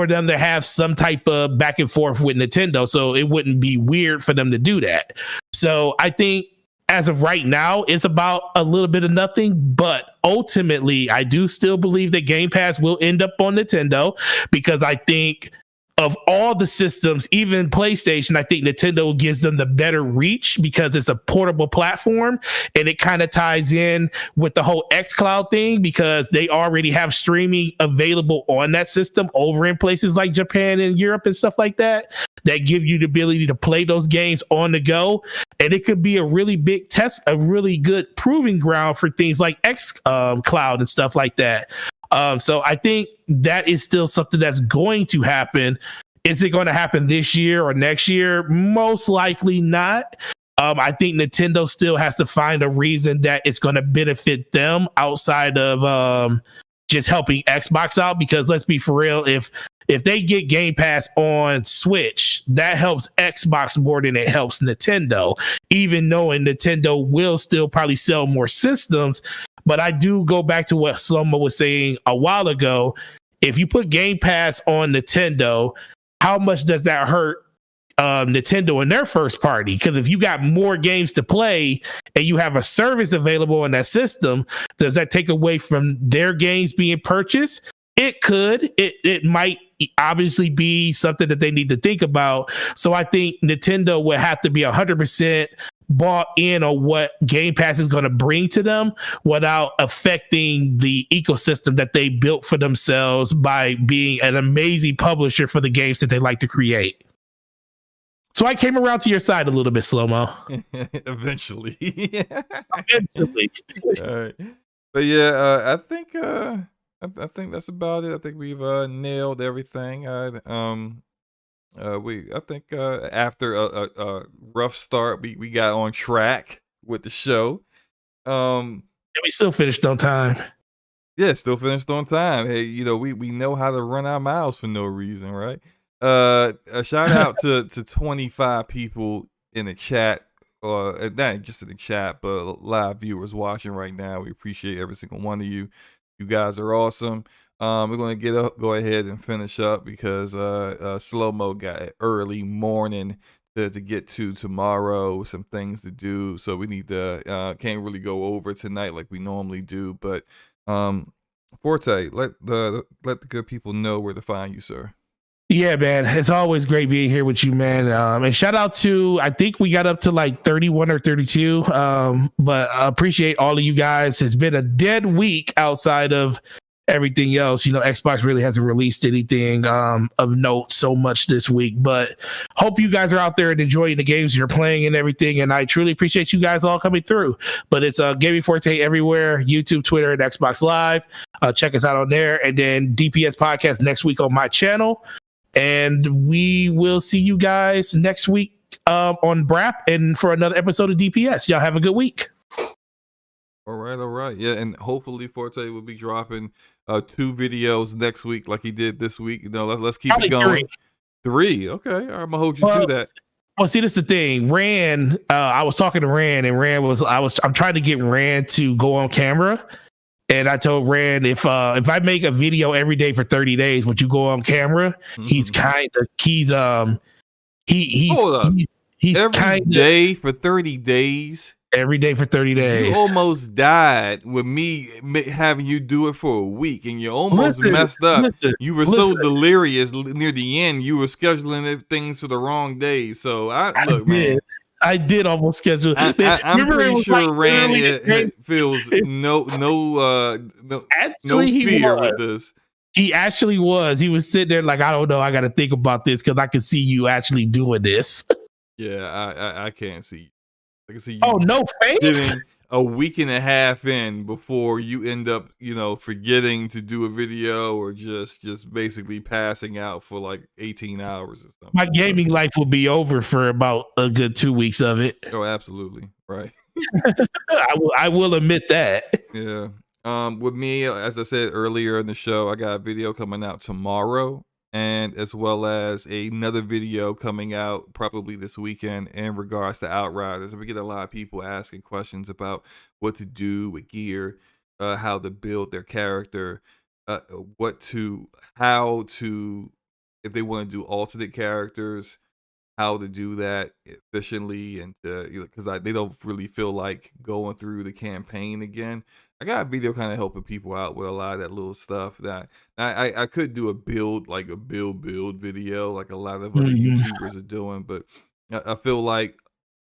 them to have some type of back and forth with Nintendo. So it wouldn't be weird for them to do that. So I think as of right now, it's about a little bit of nothing, but ultimately I do still believe that Game Pass will end up on Nintendo, because I think of all the systems, even PlayStation, I think Nintendo gives them the better reach because it's a portable platform, and it kind of ties in with the whole xCloud thing because they already have streaming available on that system over in places like Japan and Europe and stuff like that give you the ability to play those games on the go. And it could be a really big test, a really good proving ground for things like xCloud and stuff like that. So I think that is still something that's going to happen. Is it going to happen this year or next year? Most likely not. I think Nintendo still has to find a reason that it's going to benefit them outside of just helping Xbox out, because let's be for real, if they get Game Pass on Switch, that helps Xbox more than it helps Nintendo, even knowing Nintendo will still probably sell more systems. But I do go back to what SloMo was saying a while ago. If you put Game Pass on Nintendo, how much does that hurt Nintendo and their first party? Because if you got more games to play and you have a service available on that system, does that take away from their games being purchased? It could. It might obviously be something that they need to think about. So I think Nintendo would have to be 100% bought in on what Game Pass is going to bring to them without affecting the ecosystem that they built for themselves by being an amazing publisher for the games that they like to create. So I came around to your side a little bit, SloMo. Eventually. Eventually. All right. But yeah, I think that's about it. I think we've nailed everything. I think after a rough start, we got on track with the show. And we still finished on time. Yeah, still finished on time. Hey, we know how to run our miles for no reason, right? A shout out to 25 people in the chat, or not just in the chat, but live viewers watching right now. We appreciate every single one of you. You guys are awesome. We're going to go ahead and finish up because SloMo got early morning to get to tomorrow, some things to do. So we need to can't really go over tonight like we normally do. But Forte, let the good people know where to find you, sir. Yeah, man. It's always great being here with you, man. And shout out to, I think we got up to like 31 or 32. But I appreciate all of you guys. It's been a dead week outside of everything else. Xbox really hasn't released anything of note so much this week, but hope you guys are out there and enjoying the games you're playing and everything. And I truly appreciate you guys all coming through. But it's Gaming Forte everywhere, YouTube, Twitter, and Xbox Live. Check us out on there. And then DPS podcast next week on my channel. And we will see you guys next week on BRAP and for another episode of DPS. Y'all have a good week. All right. Yeah, and hopefully Forte will be dropping 2 videos next week like he did this week. Let's keep Probably it going. 3. Okay, I'm gonna hold you to that. Well, see, this is the thing. Rand, I was talking to Rand, and I'm trying to get Rand to go on camera. And I told Rand, if I make a video every day for 30 days, would you go on camera? He's every day for 30 days. Every day for 30 days. You almost died with me having you do it for a week, and you almost messed up. You were so delirious near the end. You were scheduling things for the wrong day. So man. I did almost schedule. I'm pretty sure Randy feels no fear with this. He actually was. He was sitting there like, I don't know. I got to think about this because I can see you actually doing this. Yeah, I can't see you. I can see you. Oh, no faith. Getting a week and a half in before you end up, forgetting to do a video or just basically passing out for like 18 hours or something. My gaming life will be over for about a good 2 weeks of it. Oh, absolutely. Right. I will admit that. Yeah. With me, as I said earlier in the show, I got a video coming out tomorrow, and as well as another video coming out probably this weekend in regards to Outriders. And we get a lot of people asking questions about what to do with gear, how to build their character, how to, if they want to do alternate characters, how to do that efficiently, and because they don't really feel like going through the campaign again. I got a video kind of helping people out with a lot of that little stuff that I could do a build video like a lot of other YouTubers are doing, but I feel like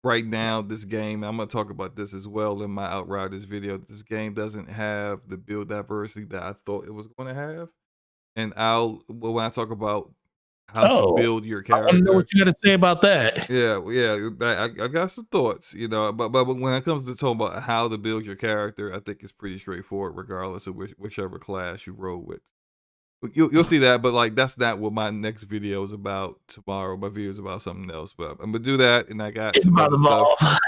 right now this game, I'm going to talk about this as well in my Outriders video, this game doesn't have the build diversity that I thought it was going to have. And when I talk about how to build your character. I don't know what you got to say about that. Yeah. I got some thoughts, but when it comes to talking about how to build your character, I think it's pretty straightforward, regardless of whichever class you roll with. You'll see that, but like that's not what my next video is about tomorrow. My video is about something else, but I'm gonna do that, and I got some other stuff.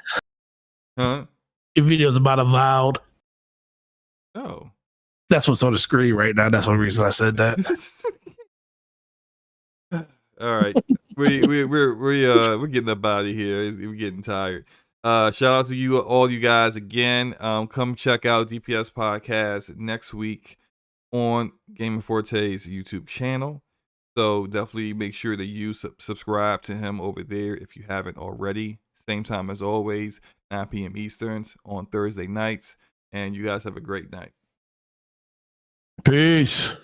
Huh? Your video is about Avowed. Oh, that's what's on the screen right now. That's one reason I said that. All right, we're getting up out of here. We're getting tired. Shout out to all you guys again. Come check out DPS Podcast next week on Gaming Forte's YouTube channel. So definitely make sure that you subscribe to him over there if you haven't already. Same time as always, 9 p.m. Easterns on Thursday nights. And you guys have a great night. Peace.